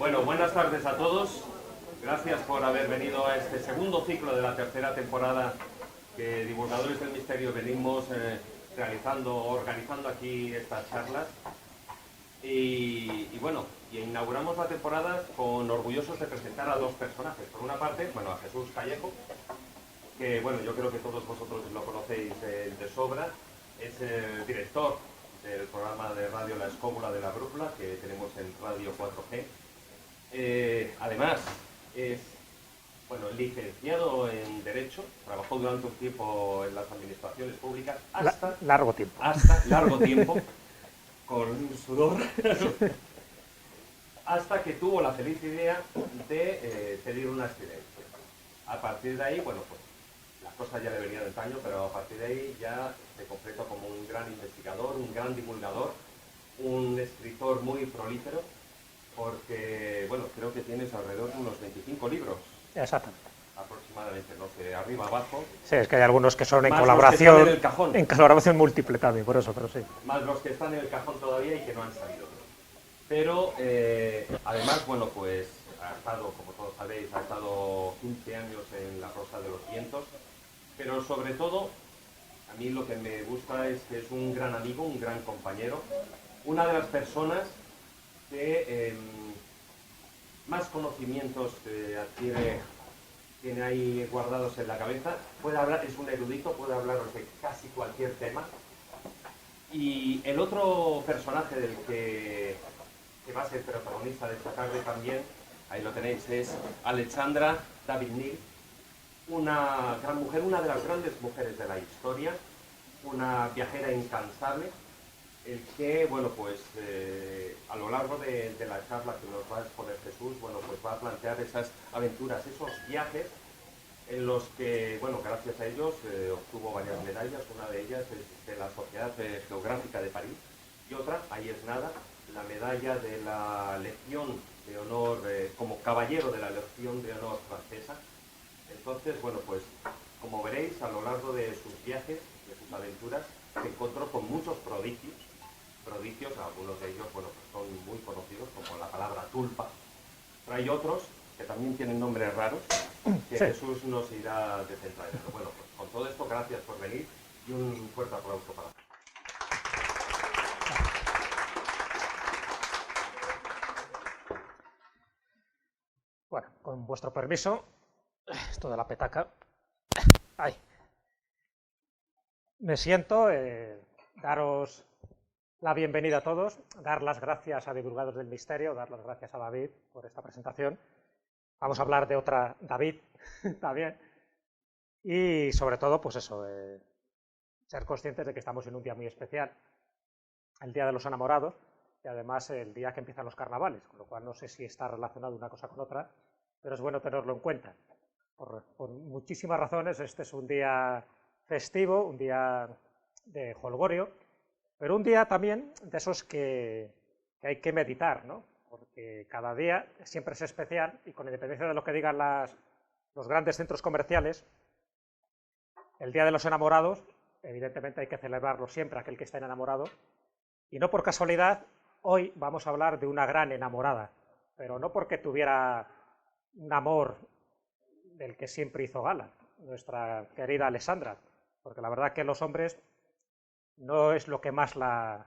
Bueno, buenas tardes a todos. Gracias por haber venido a este segundo ciclo de la tercera temporada que Divulgadores del Misterio venimos organizando aquí estas charlas. Y bueno, inauguramos la temporada con orgullosos de presentar a dos personajes. Por una parte, bueno, a Jesús Callejo, que bueno, yo creo que todos vosotros lo conocéis de sobra. Es el director del programa de radio La Escóbula de la Brújula, que tenemos en Radio 4G. Además, es licenciado en Derecho, trabajó durante un tiempo en las administraciones públicas, largo tiempo. Hasta largo tiempo, con sudor, hasta que tuvo la feliz idea de pedir una excedencia. A partir de ahí, bueno, pues las cosas ya le venían de antaño, pero a partir de ahí ya se completó como un gran investigador, un gran divulgador, un escritor muy prolífero, porque, bueno, creo que tienes alrededor de unos 25 libros. Exactamente. Aproximadamente, no sé, arriba, abajo. Sí, es que hay algunos que son en más colaboración, los que están en el cajón. En colaboración múltiple también, por eso, pero sí. Más los que están en el cajón todavía y que no han salido. Pero, además, bueno, pues ha estado, como todos sabéis, ha estado 15 años en La Rosa de los Vientos, pero sobre todo, a mí lo que me gusta es que es un gran amigo, un gran compañero, una de las personas que más conocimientos tiene ahí guardados en la cabeza. Puede hablar, es un erudito, puede hablar de casi cualquier tema. Y el otro personaje del que va a ser protagonista de esta tarde también, ahí lo tenéis, es Alexandra David Neal, una gran mujer, una de las grandes mujeres de la historia, una viajera incansable, el que, bueno, pues a lo largo de la charla que nos va a exponer Jesús, bueno, pues va a plantear esas aventuras, esos viajes en los que, bueno, gracias a ellos obtuvo varias medallas. Una de ellas es de la Sociedad Geográfica de París y otra, ahí es nada, la medalla de la Legión de Honor, como caballero de la Legión de Honor francesa. Entonces, bueno, pues como veréis, a lo largo de sus viajes, de sus aventuras, se encontró con muchos prodigios, algunos de ellos, bueno, pues son muy conocidos, como la palabra tulpa. Pero hay otros que también tienen nombres raros, que sí, Jesús nos irá desentrañando. Bueno, pues con todo esto, gracias por venir y un fuerte aplauso para ti. Bueno, con vuestro permiso, esto de la petaca. Ay. Me siento, daros la bienvenida a todos, dar las gracias a Divulgadores del Misterio, dar las gracias a David por esta presentación. Vamos a hablar de otra David también. Y sobre todo, pues eso, ser conscientes de que estamos en un día muy especial, el Día de los Enamorados, y además el día que empiezan los carnavales, con lo cual no sé si está relacionado una cosa con otra, pero es bueno tenerlo en cuenta. Por muchísimas razones, este es un día festivo, un día de jolgorio, pero un día también de esos que hay que meditar, ¿no? Porque cada día siempre es especial y con independencia de lo que digan los grandes centros comerciales, el Día de los Enamorados, evidentemente hay que celebrarlo siempre, aquel que está enamorado, y no por casualidad, hoy vamos a hablar de una gran enamorada, pero no porque tuviera un amor del que siempre hizo gala, nuestra querida Alexandra, porque la verdad que los hombres no es lo que más la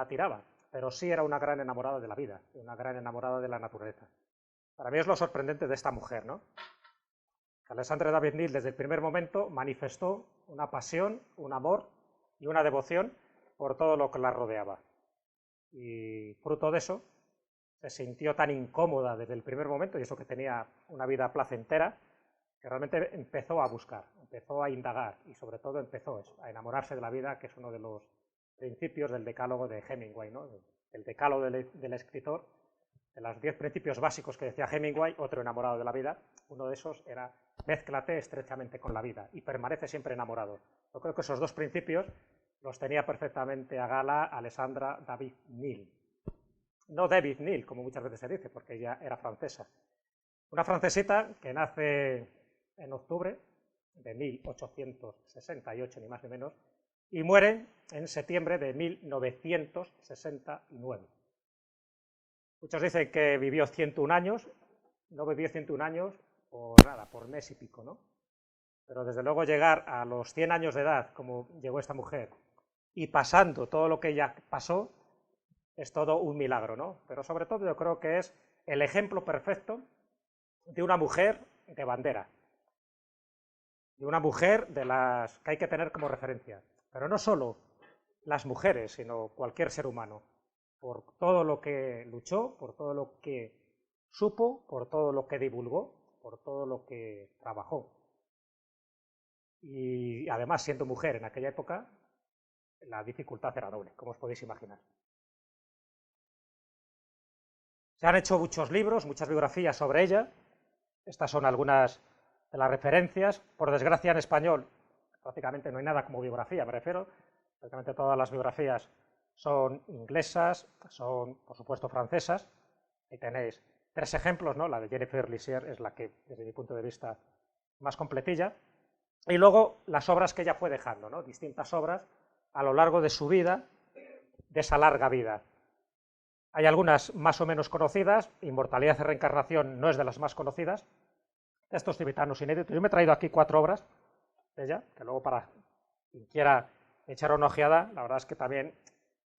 tiraba, pero sí era una gran enamorada de la vida, una gran enamorada de la naturaleza. Para mí es lo sorprendente de esta mujer, ¿no? Que Alexandra David Neal desde el primer momento manifestó una pasión, un amor y una devoción por todo lo que la rodeaba. Y fruto de eso, se sintió tan incómoda desde el primer momento, y eso que tenía una vida placentera, que realmente empezó a buscar, empezó a indagar y sobre todo empezó eso, a enamorarse de la vida, que es uno de los principios del decálogo de Hemingway, ¿no? El decálogo del escritor, de los 10 principios básicos que decía Hemingway, otro enamorado de la vida, uno de esos era mézclate estrechamente con la vida y permanece siempre enamorado. Yo creo que esos dos principios los tenía perfectamente a gala Alexandra David Neal. No David Neal, como muchas veces se dice, porque ella era francesa. Una francesita que nace en octubre de 1868, ni más ni menos, y muere en septiembre de 1969. Muchos dicen que vivió 101 años, no vivió 101 años por nada, por mes y pico, ¿no? Pero desde luego llegar a los 100 años de edad, como llegó esta mujer, y pasando todo lo que ella pasó, es todo un milagro, ¿no? Pero sobre todo yo creo que es el ejemplo perfecto de una mujer de bandera, de una mujer de las que hay que tener como referencia. Pero no solo las mujeres, sino cualquier ser humano, por todo lo que luchó, por todo lo que supo, por todo lo que divulgó, por todo lo que trabajó. Y además, siendo mujer en aquella época, la dificultad era doble, como os podéis imaginar. Se han hecho muchos libros, muchas biografías sobre ella. Estas son algunas de las referencias. Por desgracia, en español prácticamente no hay nada como biografía, me refiero. Prácticamente todas las biografías son inglesas, son, por supuesto, francesas. Ahí tenéis 3 ejemplos, ¿no? La de Jennifer Lisier es la que, desde mi punto de vista, más completilla. Y luego las obras que ella fue dejando, ¿no? Distintas obras a lo largo de su vida, de esa larga vida. Hay algunas más o menos conocidas, Inmortalidad y Reencarnación no es de las más conocidas, Textos tibetanos inéditos. Yo me he traído aquí 4 obras de ella, que luego para quien quiera echar una ojeada, la verdad es que también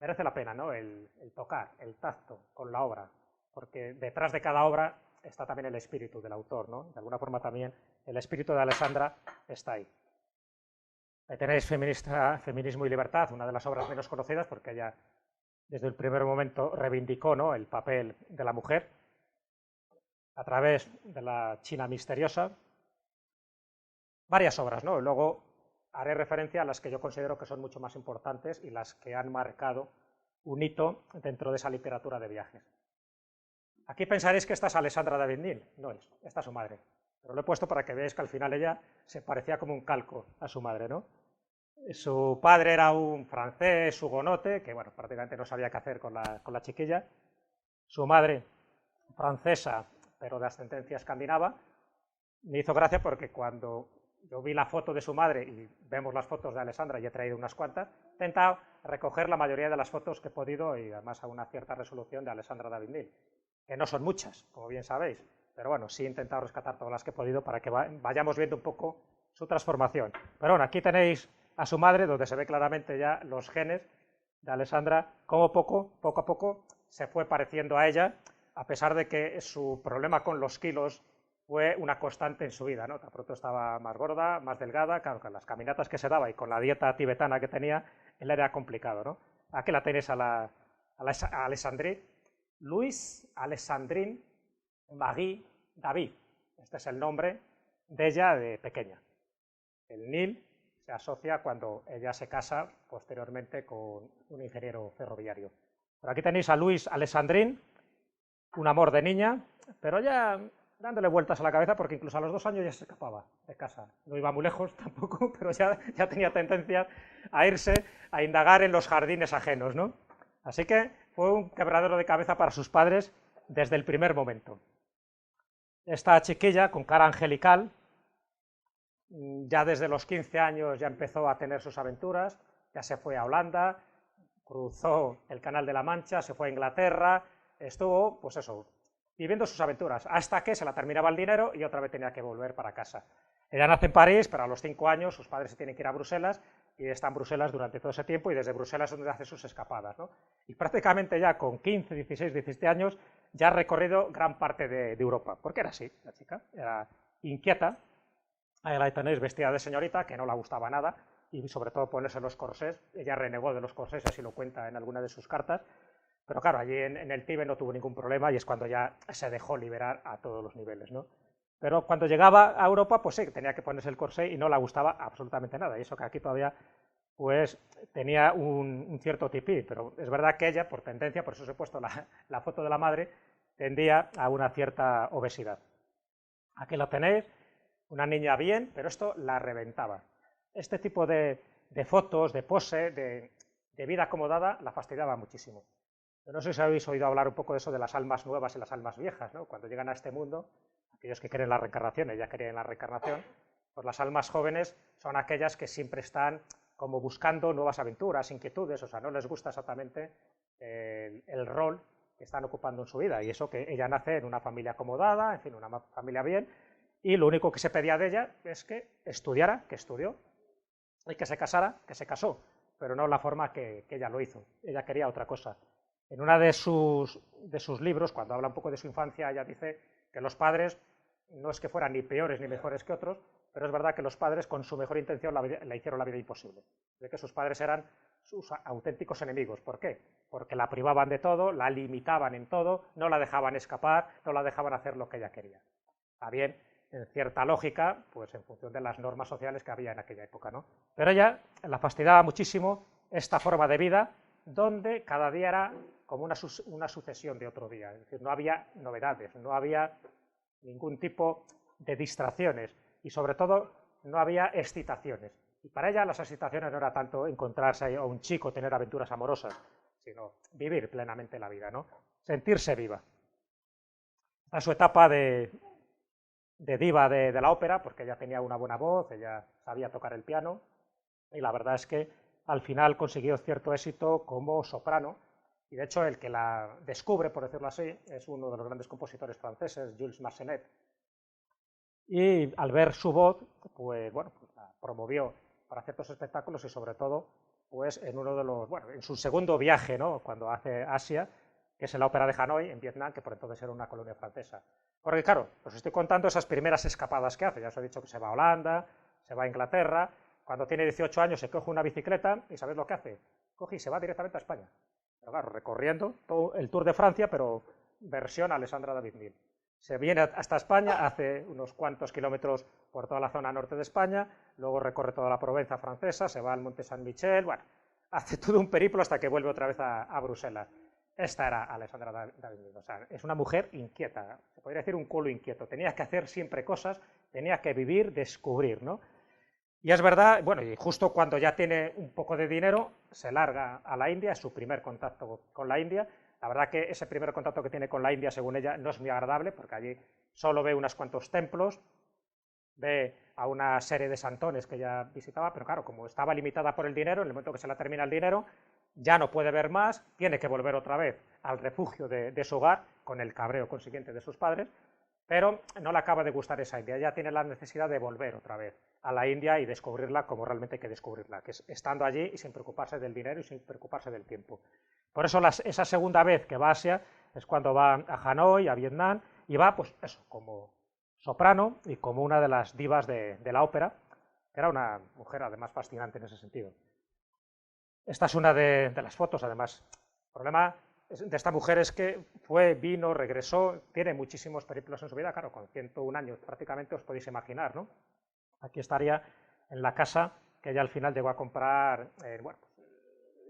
merece la pena, ¿no? El tocar, el tacto con la obra, porque detrás de cada obra está también el espíritu del autor, ¿no? De alguna forma también el espíritu de Alessandra está ahí. Ahí tenéis Feminismo y Libertad, una de las obras menos conocidas, porque ella desde el primer momento reivindicó, ¿no?, el papel de la mujer a través de la China misteriosa. Varias obras, ¿no? Luego haré referencia a las que yo considero que son mucho más importantes y las que han marcado un hito dentro de esa literatura de viajes. Aquí pensaréis que esta es Alessandra David-Nin, no es, esta es su madre, pero lo he puesto para que veáis que al final ella se parecía como un calco a su madre, ¿no? Su padre era un francés hugonote, que bueno, prácticamente no sabía qué hacer con la chiquilla. Su madre, francesa, pero de ascendencia escandinava. Me hizo gracia porque cuando yo vi la foto de su madre y vemos las fotos de Alessandra, y he traído unas cuantas, he intentado recoger la mayoría de las fotos que he podido y además a una cierta resolución de Alessandra David-Nin, que no son muchas, como bien sabéis, pero bueno, sí he intentado rescatar todas las que he podido para que vayamos viendo un poco su transformación. Pero bueno, aquí tenéis a su madre, donde se ve claramente ya los genes de Alessandra, como poco a poco se fue pareciendo a ella, a pesar de que su problema con los kilos fue una constante en su vida, ¿no? Tan pronto estaba más gorda, más delgada, claro, con las caminatas que se daba y con la dieta tibetana que tenía, él era complicado, ¿no? Aquí la tenéis a Alessandrine, Louise Alessandrine Marie David. Este es el nombre de ella de pequeña. El Nil se asocia cuando ella se casa posteriormente con un ingeniero ferroviario. Por aquí tenéis a Louise Alessandrine, un amor de niña, pero ya dándole vueltas a la cabeza porque incluso a los 2 años ya se escapaba de casa. No iba muy lejos tampoco, pero ya tenía tendencia a irse a indagar en los jardines ajenos, ¿no? Así que fue un quebradero de cabeza para sus padres desde el primer momento. Esta chiquilla con cara angelical, ya desde los 15 años ya empezó a tener sus aventuras, ya se fue a Holanda, cruzó el Canal de la Mancha, se fue a Inglaterra, estuvo, pues eso, viviendo sus aventuras, hasta que se la terminaba el dinero y otra vez tenía que volver para casa. Ella nace en París, pero a los 5 años sus padres se tienen que ir a Bruselas y está en Bruselas durante todo ese tiempo y desde Bruselas es donde hace sus escapadas, ¿no? Y prácticamente ya con 15, 16, 17 años ya ha recorrido gran parte de Europa, porque era así, la chica, era inquieta. Ahí la tenéis vestida de señorita, que no le gustaba nada, y sobre todo ponerse los corsés. Ella renegó de los corsés, así lo cuenta en alguna de sus cartas, pero claro, allí en el Tíbet no tuvo ningún problema y es cuando ya se dejó liberar a todos los niveles, ¿no? Pero cuando llegaba a Europa, pues sí, tenía que ponerse el corsé y no le gustaba absolutamente nada, y eso que aquí todavía pues tenía un cierto tipí, pero es verdad que ella, por tendencia, por eso os he puesto la foto de la madre, tendía a una cierta obesidad. Aquí lo tenéis, una niña bien, pero esto la reventaba. Este tipo de fotos, de pose, de vida acomodada, la fastidiaba muchísimo. Yo no sé si habéis oído hablar un poco de eso de las almas nuevas y las almas viejas, ¿no? Cuando llegan a este mundo, aquellos que creen en la reencarnación, ella creía en la reencarnación, pues las almas jóvenes son aquellas que siempre están como buscando nuevas aventuras, inquietudes, o sea, no les gusta exactamente el rol que están ocupando en su vida, y eso que ella nace en una familia acomodada, en fin, una familia bien, y lo único que se pedía de ella es que estudiara, que estudió, y que se casara, que se casó, pero no la forma que ella lo hizo. Ella quería otra cosa. En uno de sus libros, cuando habla un poco de su infancia, ella dice que los padres no es que fueran ni peores ni mejores que otros, pero es verdad que los padres con su mejor intención le hicieron la vida imposible, de que sus padres eran sus auténticos enemigos. ¿Por qué? Porque la privaban de todo, la limitaban en todo, no la dejaban escapar, no la dejaban hacer lo que ella quería. Está bien, en cierta lógica, pues en función de las normas sociales que había en aquella época, ¿no? Pero ella la fastidiaba muchísimo esta forma de vida, donde cada día era como una sucesión de otro día, es decir, no había novedades, no había ningún tipo de distracciones y sobre todo no había excitaciones. Y para ella las excitaciones no era tanto encontrarse a un chico, tener aventuras amorosas, sino vivir plenamente la vida, ¿no? Sentirse viva. A su etapa de diva de la ópera, porque ella tenía una buena voz, ella sabía tocar el piano, y la verdad es que al final consiguió cierto éxito como soprano, y de hecho el que la descubre, por decirlo así, es uno de los grandes compositores franceses, Jules Massenet, y al ver su voz, pues bueno, pues la promovió para ciertos espectáculos y sobre todo, pues en uno de los, bueno, en su segundo viaje, ¿no?, cuando hace Asia, que es en la ópera de Hanoi, en Vietnam, que por entonces era una colonia francesa. Porque claro, os estoy contando esas primeras escapadas que hace, ya os he dicho que se va a Holanda, se va a Inglaterra, cuando tiene 18 años se coge una bicicleta y ¿sabéis lo que hace? Coge y se va directamente a España. Pero claro, recorriendo todo el Tour de Francia, pero versión Alessandra David-Mills. Se viene hasta España, hace unos cuantos kilómetros por toda la zona norte de España, luego recorre toda la Provenza francesa, se va al Monte Saint Michel, bueno, hace todo un periplo hasta que vuelve otra vez a Bruselas. Esta era Alessandra David-Mills, o sea, es una mujer inquieta, se podría decir un culo inquieto, tenía que hacer siempre cosas, tenía que vivir, descubrir, ¿no? Y es verdad, bueno, y justo cuando ya tiene un poco de dinero, se larga a la India, es su primer contacto con la India. La verdad que ese primer contacto que tiene con la India, según ella, no es muy agradable, porque allí solo ve unos cuantos templos, ve a una serie de santones que ella visitaba, pero claro, como estaba limitada por el dinero, en el momento que se la termina el dinero, ya no puede ver más, tiene que volver otra vez al refugio de su hogar, con el cabreo consiguiente de sus padres, pero no le acaba de gustar esa India, ella tiene la necesidad de volver otra vez a la India y descubrirla como realmente hay que descubrirla, que es estando allí y sin preocuparse del dinero y sin preocuparse del tiempo. Por eso esa segunda vez que va a Asia es cuando va a Hanoi, a Vietnam, y va, pues eso, como soprano y como una de las divas de la ópera, que era una mujer además fascinante en ese sentido. Esta es una de las fotos, además. El problema de esta mujer es que vino, regresó, tiene muchísimos periplos en su vida, claro, con 101 años prácticamente os podéis imaginar, ¿no? Aquí estaría en la casa que ella al final llegó a comprar, bueno,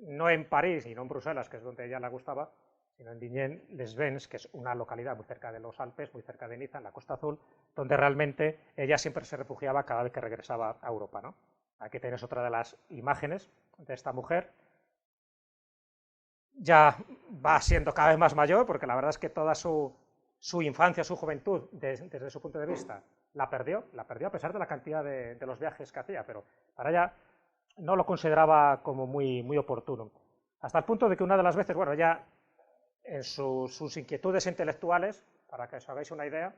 no en París y no en Bruselas, que es donde ella le gustaba, sino en Digne-les-Bains, que es una localidad muy cerca de los Alpes, muy cerca de Niza, en la Costa Azul, donde realmente ella siempre se refugiaba cada vez que regresaba a Europa, ¿no? Aquí tenéis otra de las imágenes de esta mujer. Ya va siendo cada vez más mayor, porque la verdad es que toda su infancia, su juventud, desde su punto de vista, la perdió a pesar de la cantidad de los viajes que hacía, pero para ella no lo consideraba como muy oportuno. Hasta el punto de que una de las veces, bueno, ella en sus inquietudes intelectuales, para que os hagáis una idea,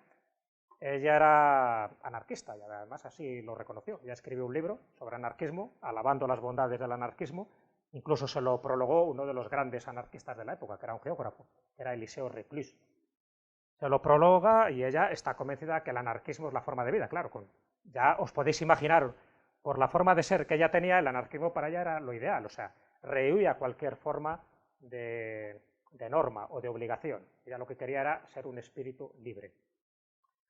ella era anarquista y además así lo reconoció. Ella escribió un libro sobre anarquismo, alabando las bondades del anarquismo, incluso se lo prologó uno de los grandes anarquistas de la época, que era un geógrafo, que era Eliseo Reclus. Se lo prologa y ella está convencida que el anarquismo es la forma de vida, claro, ya os podéis imaginar, por la forma de ser que ella tenía, el anarquismo para ella era lo ideal, o sea, rehuía cualquier forma de norma o de obligación. Ella lo que quería era ser un espíritu libre.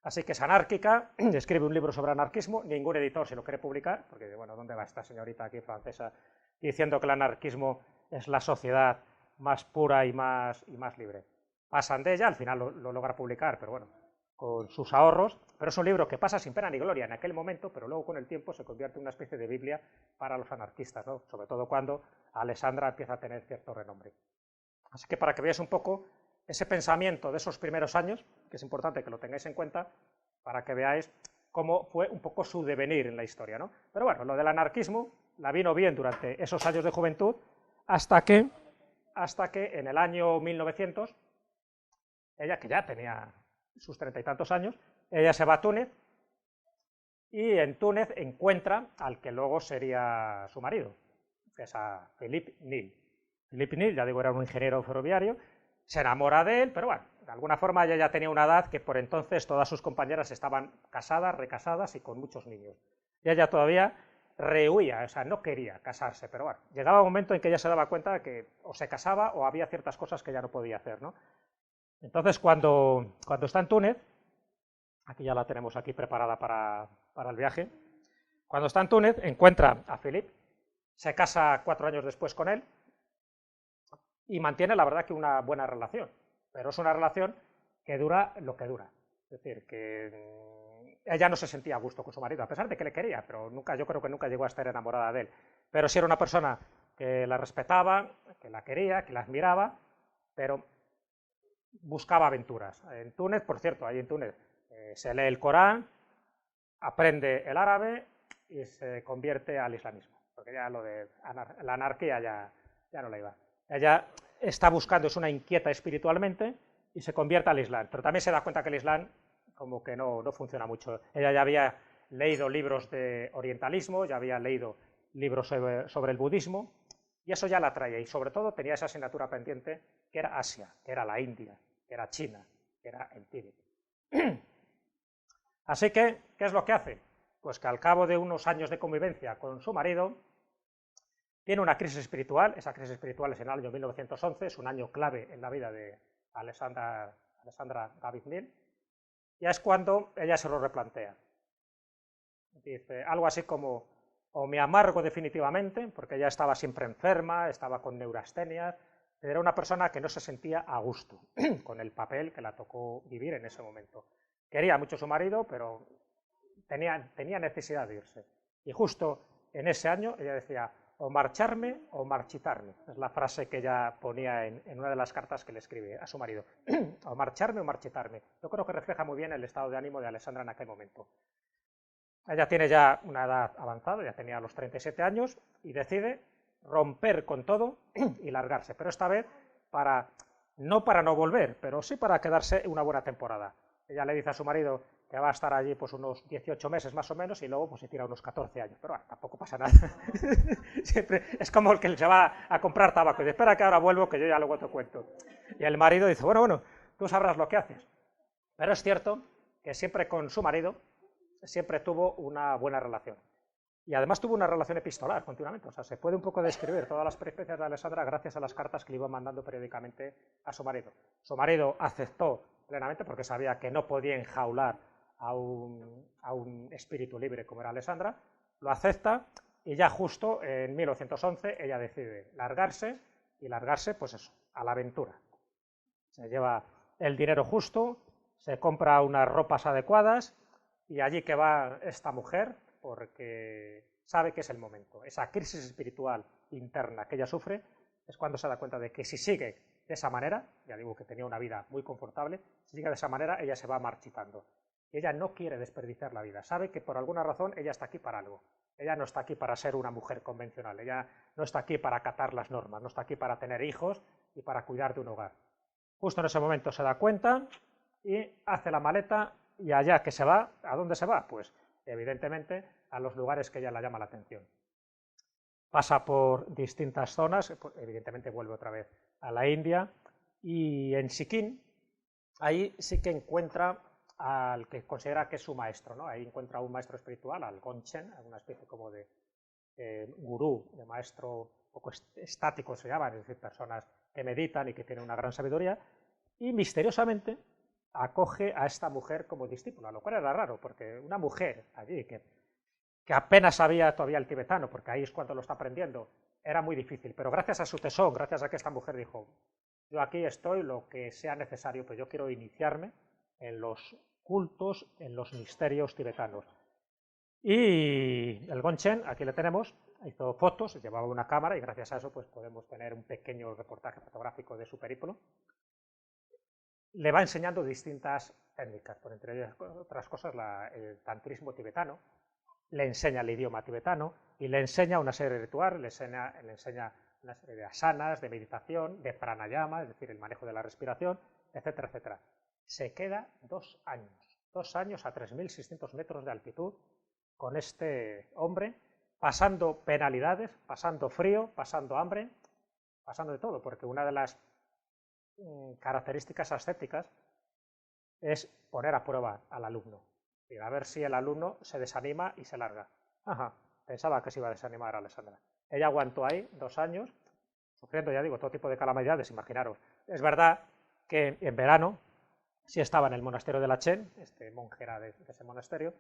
Así que es anárquica, escribe un libro sobre anarquismo, ningún editor se lo quiere publicar, porque, bueno, ¿dónde va esta señorita aquí francesa diciendo que el anarquismo es la sociedad más pura y más libre? Pasan de ella, al final lo logra publicar, pero bueno, con sus ahorros, pero es un libro que pasa sin pena ni gloria en aquel momento, pero luego con el tiempo se convierte en una especie de Biblia para los anarquistas, ¿no? Sobre todo cuando Alessandra empieza a tener cierto renombre. Así que para que veáis un poco ese pensamiento de esos primeros años, que es importante que lo tengáis en cuenta, para que veáis cómo fue un poco su devenir en la historia, ¿no? Pero bueno, lo del anarquismo la vino bien durante esos años de juventud, hasta que en el año 1900 ella que ya tenía sus 30 y tantos años, ella se va a Túnez y en Túnez encuentra al que luego sería su marido, que es a Philippe Nil. Philippe Nil, ya digo, era un ingeniero ferroviario, se enamora de él, pero bueno, de alguna forma ella ya tenía una edad que por entonces todas sus compañeras estaban casadas, recasadas y con muchos niños. Y ella todavía rehuía, o sea, no quería casarse, pero bueno, llegaba un momento en que ella se daba cuenta de que o se casaba o había ciertas cosas que ya no podía hacer, ¿no? Entonces, cuando está en Túnez, aquí ya la tenemos aquí preparada para el viaje, cuando está en Túnez encuentra a Philippe, se casa 4 años después con él y mantiene, la verdad, que una buena relación, pero es una relación que dura lo que dura. Es decir, que ella no se sentía a gusto con su marido, a pesar de que le quería, pero nunca, yo creo que nunca llegó a estar enamorada de él. Pero sí era una persona que la respetaba, que la quería, que la admiraba, pero buscaba aventuras. En Túnez, por cierto, ahí en Túnez se lee el Corán, aprende el árabe y se convierte al islamismo, porque ya lo de la anarquía ya no le iba. Ella está buscando, es una inquieta espiritualmente y se convierte al Islam, pero también se da cuenta que el Islam como que no funciona mucho. Ella ya había leído libros de orientalismo, ya había leído libros sobre el budismo y eso ya la atraía, y sobre todo tenía esa asignatura pendiente que era Asia, que era la India, que era China, que era el Tíbet. Así que, ¿qué es lo que hace? Pues que al cabo de unos años de convivencia con su marido, tiene una crisis espiritual. Esa crisis espiritual es en el año 1911, es un año clave en la vida de Alexandra David-Nil, y es cuando ella se lo replantea. Dice algo así como, o me amargo definitivamente, porque ella estaba siempre enferma, estaba con neurastenia, era una persona que no se sentía a gusto con el papel que la tocó vivir en ese momento. Quería mucho a su marido, pero tenía necesidad de irse. Y justo en ese año ella decía, o marcharme o marchitarme. Es la frase que ella ponía en una de las cartas que le escribe a su marido. O marcharme o marchitarme. Yo creo que refleja muy bien el estado de ánimo de Alexandra en aquel momento. Ella tiene ya una edad avanzada, ya tenía los 37 años, y decide romper con todo y largarse. Pero esta vez no para no volver, pero sí para quedarse una buena temporada. Ella le dice a su marido que va a estar allí pues unos 18 meses más o menos y luego pues se tira unos 14 años, pero bueno, tampoco pasa nada. Siempre es como el que se va a comprar tabaco y dice, espera que ahora vuelvo que yo ya luego te cuento. Y el marido dice, bueno, tú sabrás lo que haces. Pero es cierto que siempre con su marido siempre tuvo una buena relación. Y además tuvo una relación epistolar continuamente, o sea, se puede un poco describir todas las peripecias de Alexandra gracias a las cartas que le iba mandando periódicamente a su marido. Su marido aceptó plenamente porque sabía que no podía enjaular a un espíritu libre como era Alexandra, lo acepta y ya justo en 1911 ella decide largarse, y largarse pues eso, a la aventura. Se lleva el dinero justo, se compra unas ropas adecuadas y allí que va esta mujer, porque sabe que es el momento. Esa crisis espiritual interna que ella sufre es cuando se da cuenta de que si sigue de esa manera, ya digo que tenía una vida muy confortable, si sigue de esa manera ella se va marchitando. Y ella no quiere desperdiciar la vida, sabe que por alguna razón ella está aquí para algo. Ella no está aquí para ser una mujer convencional, ella no está aquí para acatar las normas, no está aquí para tener hijos y para cuidar de un hogar. Justo en ese momento se da cuenta y hace la maleta, y allá que se va, ¿a dónde se va? Pues evidentemente a los lugares que ella le llama la atención. Pasa por distintas zonas, evidentemente vuelve otra vez a la India, y en Sikkim, ahí sí que encuentra al que considera que es su maestro, ¿no? Ahí encuentra a un maestro espiritual, al Gonchen, una especie como de gurú, de maestro un poco estático se llaman, es decir, personas que meditan y que tienen una gran sabiduría, y misteriosamente acoge a esta mujer como discípula, lo cual era raro, porque una mujer allí que apenas sabía todavía el tibetano, porque ahí es cuando lo está aprendiendo, era muy difícil, pero gracias a su tesón, gracias a que esta mujer dijo, yo aquí estoy lo que sea necesario, pero yo quiero iniciarme en los cultos, en los misterios tibetanos. Y el Gonchen, aquí le tenemos, hizo fotos, llevaba una cámara y gracias a eso pues podemos tener un pequeño reportaje fotográfico de su periplo. Le va enseñando distintas técnicas, por entre otras cosas el tantrismo tibetano, le enseña el idioma tibetano y le enseña una serie de rituales, le enseña una serie de asanas, de meditación, de pranayama, es decir, el manejo de la respiración, etcétera, etcétera. Se queda 2 años, 2 años a 3.600 metros de altitud con este hombre, pasando penalidades, pasando frío, pasando hambre, pasando de todo, porque una de las características ascéticas es poner a prueba al alumno, y a ver si el alumno se desanima y se larga. Ajá, pensaba que se iba a desanimar Alessandra. Ella aguantó ahí 2 años, sufriendo, ya digo, todo tipo de calamidades, imaginaros. Es verdad que en verano sí estaba en el monasterio de Lachen, este monje era de ese monasterio,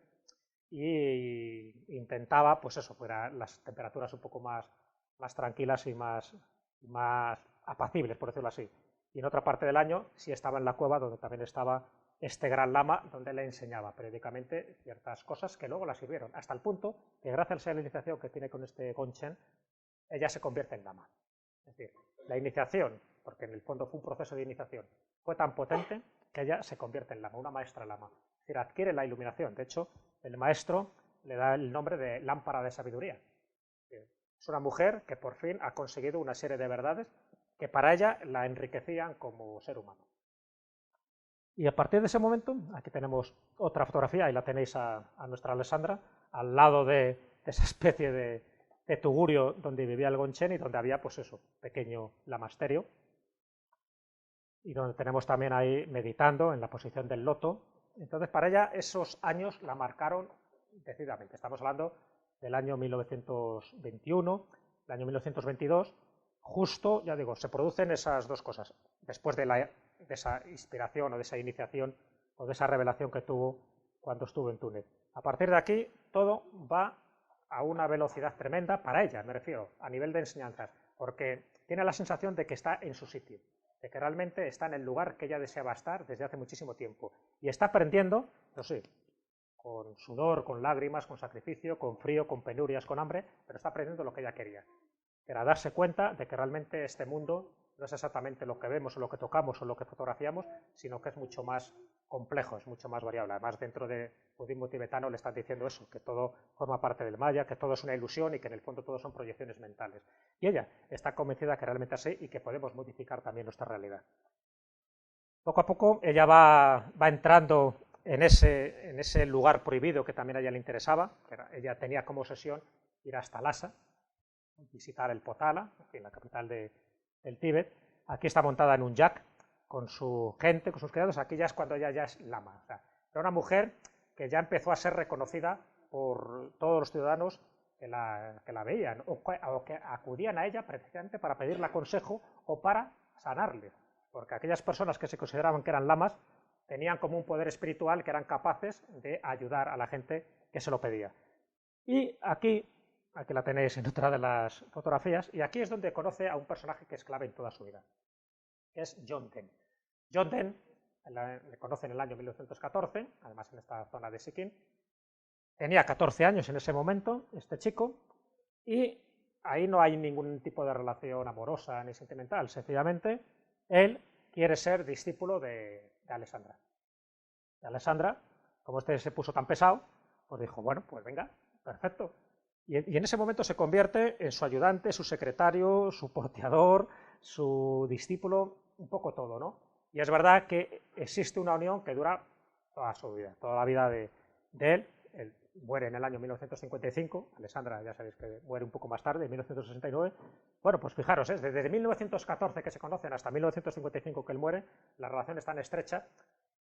y intentaba, pues eso, fuera las temperaturas un poco más tranquilas y más apacibles, por decirlo así. Y en otra parte del año sí estaba en la cueva, donde también estaba este gran lama, donde le enseñaba periódicamente ciertas cosas que luego la sirvieron, hasta el punto que gracias a la iniciación que tiene con este Gongchen, ella se convierte en lama. Es decir, la iniciación, porque en el fondo fue un proceso de iniciación, fue tan potente que ella se convierte en lama, una maestra lama. Es decir, adquiere la iluminación. De hecho, el maestro le da el nombre de lámpara de sabiduría. Es una mujer que por fin ha conseguido una serie de verdades que para ella la enriquecían como ser humano. Y a partir de ese momento, aquí tenemos otra fotografía, ahí la tenéis a nuestra Alessandra, al lado de esa especie de tugurio donde vivía el Gongchen y donde había, pues eso, pequeño lamasterio, y donde tenemos también ahí meditando en la posición del loto. Entonces, para ella esos años la marcaron decididamente. Estamos hablando del año 1921, el año 1922, justo, ya digo, se producen esas dos cosas. Después de esa inspiración o de esa iniciación o de esa revelación que tuvo cuando estuvo en Túnez. A partir de aquí, todo va a una velocidad tremenda para ella, me refiero, a nivel de enseñanzas, porque tiene la sensación de que está en su sitio, de que realmente está en el lugar que ella deseaba estar desde hace muchísimo tiempo. Y está aprendiendo, no sé, con sudor, con lágrimas, con sacrificio, con frío, con penurias, con hambre, pero está aprendiendo lo que ella quería, que era darse cuenta de que realmente este mundo no es exactamente lo que vemos o lo que tocamos o lo que fotografiamos, sino que es mucho más complejo, es mucho más variable. Además, dentro del budismo tibetano le están diciendo eso, que todo forma parte del maya, que todo es una ilusión y que en el fondo todo son proyecciones mentales. Y ella está convencida que realmente es así y que podemos modificar también nuestra realidad. Poco a poco ella va entrando en ese lugar prohibido que también a ella le interesaba, que ella tenía como obsesión ir hasta Lhasa, visitar el Potala, en fin, la capital del Tíbet. Aquí está montada en un yak con su gente, con sus criados. Aquí ya es cuando ella ya es lama. O sea, era una mujer que ya empezó a ser reconocida por todos los ciudadanos que la veían o que acudían a ella precisamente para pedirle consejo o para sanarle. Porque aquellas personas que se consideraban que eran lamas tenían como un poder espiritual que eran capaces de ayudar a la gente que se lo pedía. Y aquí la tenéis en otra de las fotografías, y aquí es donde conoce a un personaje que es clave en toda su vida, que es John Den. John Den le conoce en el año 1914, además en esta zona de Sikkim. Tenía 14 años en ese momento, este chico, y ahí no hay ningún tipo de relación amorosa ni sentimental, sencillamente él quiere ser discípulo de Alessandra. De Alessandra, como este se puso tan pesado, pues dijo, bueno, pues venga, perfecto. Y en ese momento se convierte en su ayudante, su secretario, su porteador, su discípulo, un poco todo, ¿no? Y es verdad que existe una unión que dura toda su vida, toda la vida de él. Él muere en el año 1955, Alessandra ya sabéis que muere un poco más tarde, en 1969. Bueno, pues fijaros, desde 1914 que se conocen hasta 1955 que él muere, la relación es tan estrecha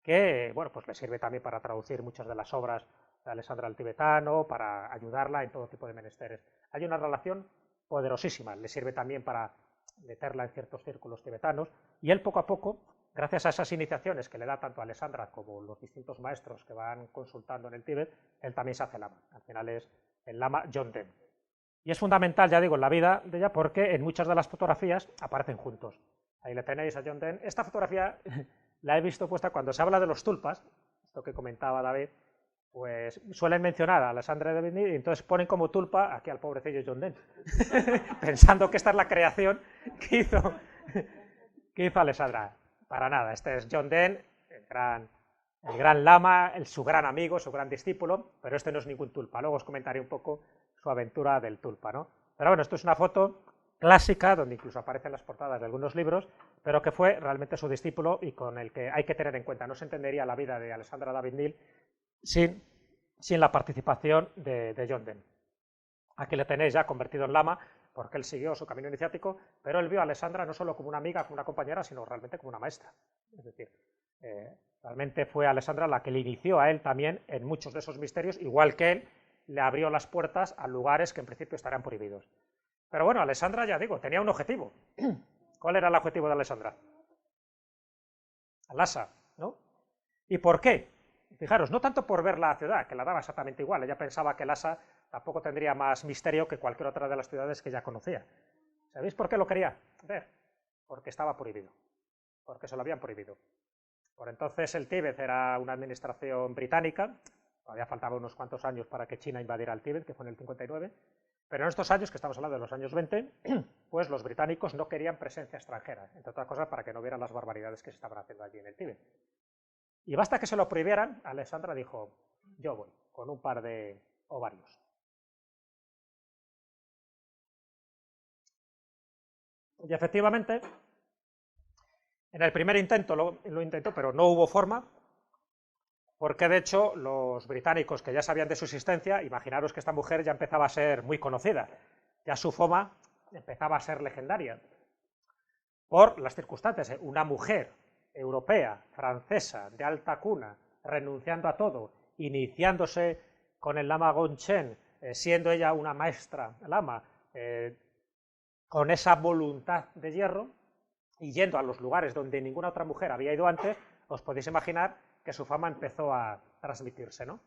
que, bueno, pues le sirve también para traducir muchas de las obras de Alessandra al tibetano, para ayudarla en todo tipo de menesteres. Hay una relación poderosísima, le sirve también para meterla en ciertos círculos tibetanos, y él poco a poco, gracias a esas iniciaciones que le da tanto a Alessandra como los distintos maestros que van consultando en el Tíbet, él también se hace lama. Al final es el lama John Den. Y es fundamental, ya digo, en la vida de ella porque en muchas de las fotografías aparecen juntos. Ahí le tenéis a John Den. Esta fotografía la he visto puesta cuando se habla de los tulpas, esto que comentaba David, pues suelen mencionar a Alessandra de Bindi y entonces ponen como tulpa aquí al pobrecillo John Den, pensando que esta es la creación que hizo Alessandra. Para nada, este es John Den, el gran lama, su gran amigo, su gran discípulo, pero este no es ningún tulpa. Luego os comentaré un poco su aventura del tulpa, ¿no? Pero bueno, esto es una foto clásica, donde incluso aparecen las portadas de algunos libros, pero que fue realmente su discípulo y con el que hay que tener en cuenta. No se entendería la vida de Alexandra David-Néel sin la participación de John Donne. Aquí le tenéis ya convertido en lama, porque él siguió su camino iniciático, pero él vio a Alexandra no solo como una amiga, como una compañera, sino realmente como una maestra. Es decir, realmente fue Alexandra la que le inició a él también en muchos de esos misterios, igual que él le abrió las puertas a lugares que en principio estarían prohibidos. Pero bueno, Alexandra, ya digo, tenía un objetivo. ¿Cuál era el objetivo de Alexandra? Lhasa, ¿no? ¿Y por qué? Fijaros, no tanto por ver la ciudad, que la daba exactamente igual, ella pensaba que Lhasa tampoco tendría más misterio que cualquier otra de las ciudades que ya conocía. ¿Sabéis por qué lo quería ver? Porque estaba prohibido, porque se lo habían prohibido. Por entonces el Tíbet era una administración británica, todavía faltaban unos cuantos años para que China invadiera el Tíbet, que fue en el 59, pero en estos años, que estamos hablando de los años 20, pues los británicos no querían presencia extranjera, entre otras cosas para que no vieran las barbaridades que se estaban haciendo allí en el Tíbet. Y basta que se lo prohibieran, Alexandra dijo, yo voy, con un par de ovarios. Y efectivamente, en el primer intento lo intentó, pero no hubo forma, porque de hecho los británicos que ya sabían de su existencia, imaginaros que esta mujer ya empezaba a ser muy conocida, ya su fama empezaba a ser legendaria, por las circunstancias. Una mujer europea, francesa, de alta cuna, renunciando a todo, iniciándose con el lama Gongchen, siendo ella una maestra lama, con esa voluntad de hierro, y yendo a los lugares donde ninguna otra mujer había ido antes, os podéis imaginar que su fama empezó a transmitirse, ¿no?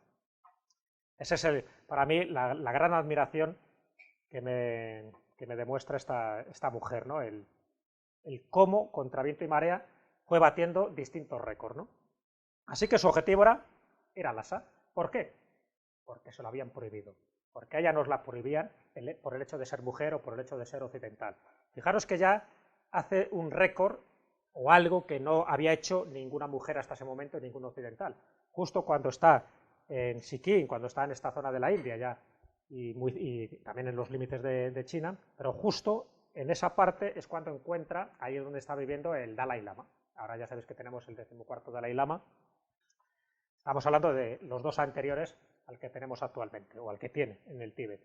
Esa es para mí la gran admiración que me demuestra esta mujer, ¿no? El cómo, contra viento y marea, fue batiendo distintos récords, ¿no? Así que su objetivo era ir a Lhasa. ¿Por qué? Porque se lo habían prohibido. Porque a ella nos la prohibían por el hecho de ser mujer o por el hecho de ser occidental. Fijaros que ya hace un récord o algo que no había hecho ninguna mujer hasta ese momento, ningún occidental. Justo cuando está en Sikkim, cuando está en esta zona de la India ya, y también en los límites de China, pero justo en esa parte es cuando encuentra, ahí es donde está viviendo el Dalai Lama. Ahora ya sabéis que tenemos el 14º Dalai Lama. Estamos hablando de los dos anteriores al que tenemos actualmente, o al que tiene en el Tíbet.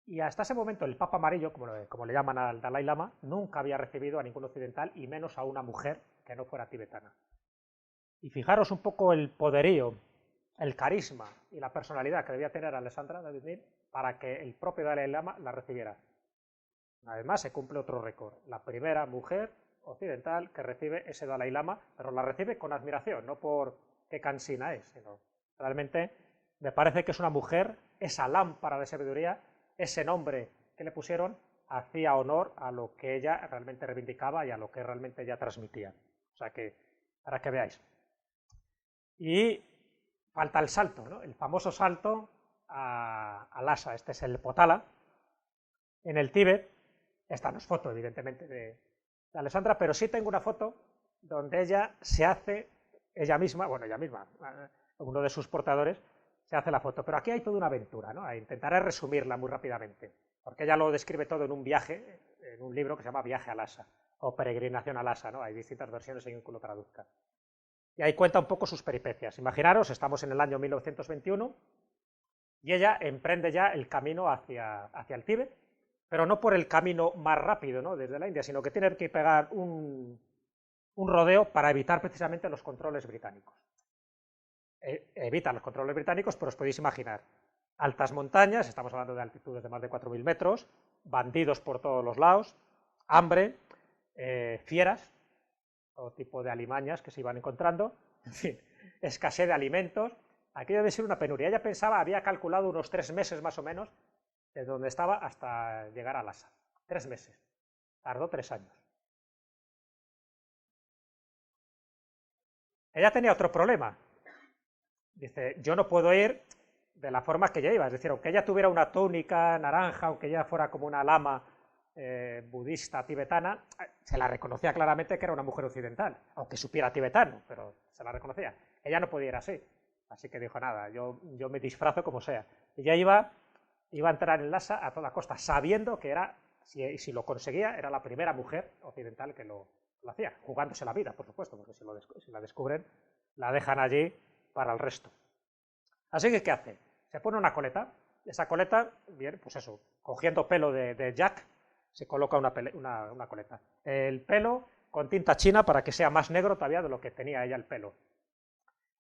Y hasta ese momento el Papa Amarillo, como le llaman al Dalai Lama, nunca había recibido a ningún occidental, y menos a una mujer que no fuera tibetana. Y fijaros un poco el poderío, el carisma y la personalidad que debía tener Alexandra David-Néel para que el propio Dalai Lama la recibiera. Una vez más se cumple otro récord, la primera mujer occidental que recibe ese Dalai Lama, pero la recibe con admiración, no por qué cansina es, sino realmente me parece que es una mujer, esa lámpara de sabiduría, ese nombre que le pusieron hacía honor a lo que ella realmente reivindicaba y a lo que realmente ella transmitía. O sea que, para que veáis. Y falta el salto, ¿no? El famoso salto a Lhasa. Este es el Potala, en el Tíbet. Esta no es foto, evidentemente, de Alexandra, pero sí tengo una foto donde ella se hace, ella misma, uno de sus portadores, se hace la foto. Pero aquí hay toda una aventura, ¿no? Intentaré resumirla muy rápidamente, porque ella lo describe todo en un viaje, en un libro que se llama Viaje a Lhasa, o Peregrinación a Lhasa, ¿no? Hay distintas versiones según que lo traduzca. Y ahí cuenta un poco sus peripecias. Imaginaros, estamos en el año 1921 y ella emprende ya el camino hacia el Tíbet, pero no por el camino más rápido, ¿no? Desde la India, sino que tiene que pegar un rodeo para evitar precisamente los controles británicos. Evita los controles británicos, pero os podéis imaginar, altas montañas, estamos hablando de altitudes de más de 4.000 metros, bandidos por todos los lados, hambre, fieras, todo tipo de alimañas que se iban encontrando, en fin, escasez de alimentos. Aquello debe ser una penuria. Ella pensaba, había calculado unos 3 meses más o menos, desde donde estaba hasta llegar a Lhasa. 3 meses. Tardó 3 años. Ella tenía otro problema. Dice, yo no puedo ir de la forma que ella iba. Es decir, aunque ella tuviera una túnica naranja, aunque ella fuera como una lama budista tibetana, se la reconocía claramente que era una mujer occidental, aunque supiera tibetano, pero se la reconocía. Ella no podía ir así. Así que dijo, nada, yo me disfrazo como sea. Ella iba a entrar en Lhasa a toda costa, sabiendo que era si lo conseguía, era la primera mujer occidental que lo hacía, jugándose la vida, por supuesto, porque si la descubren, la dejan allí para el resto. Así que, ¿qué hace? Se pone una coleta, esa coleta, bien, pues eso, cogiendo pelo de Jack, se coloca una coleta. El pelo con tinta china para que sea más negro todavía de lo que tenía ella el pelo.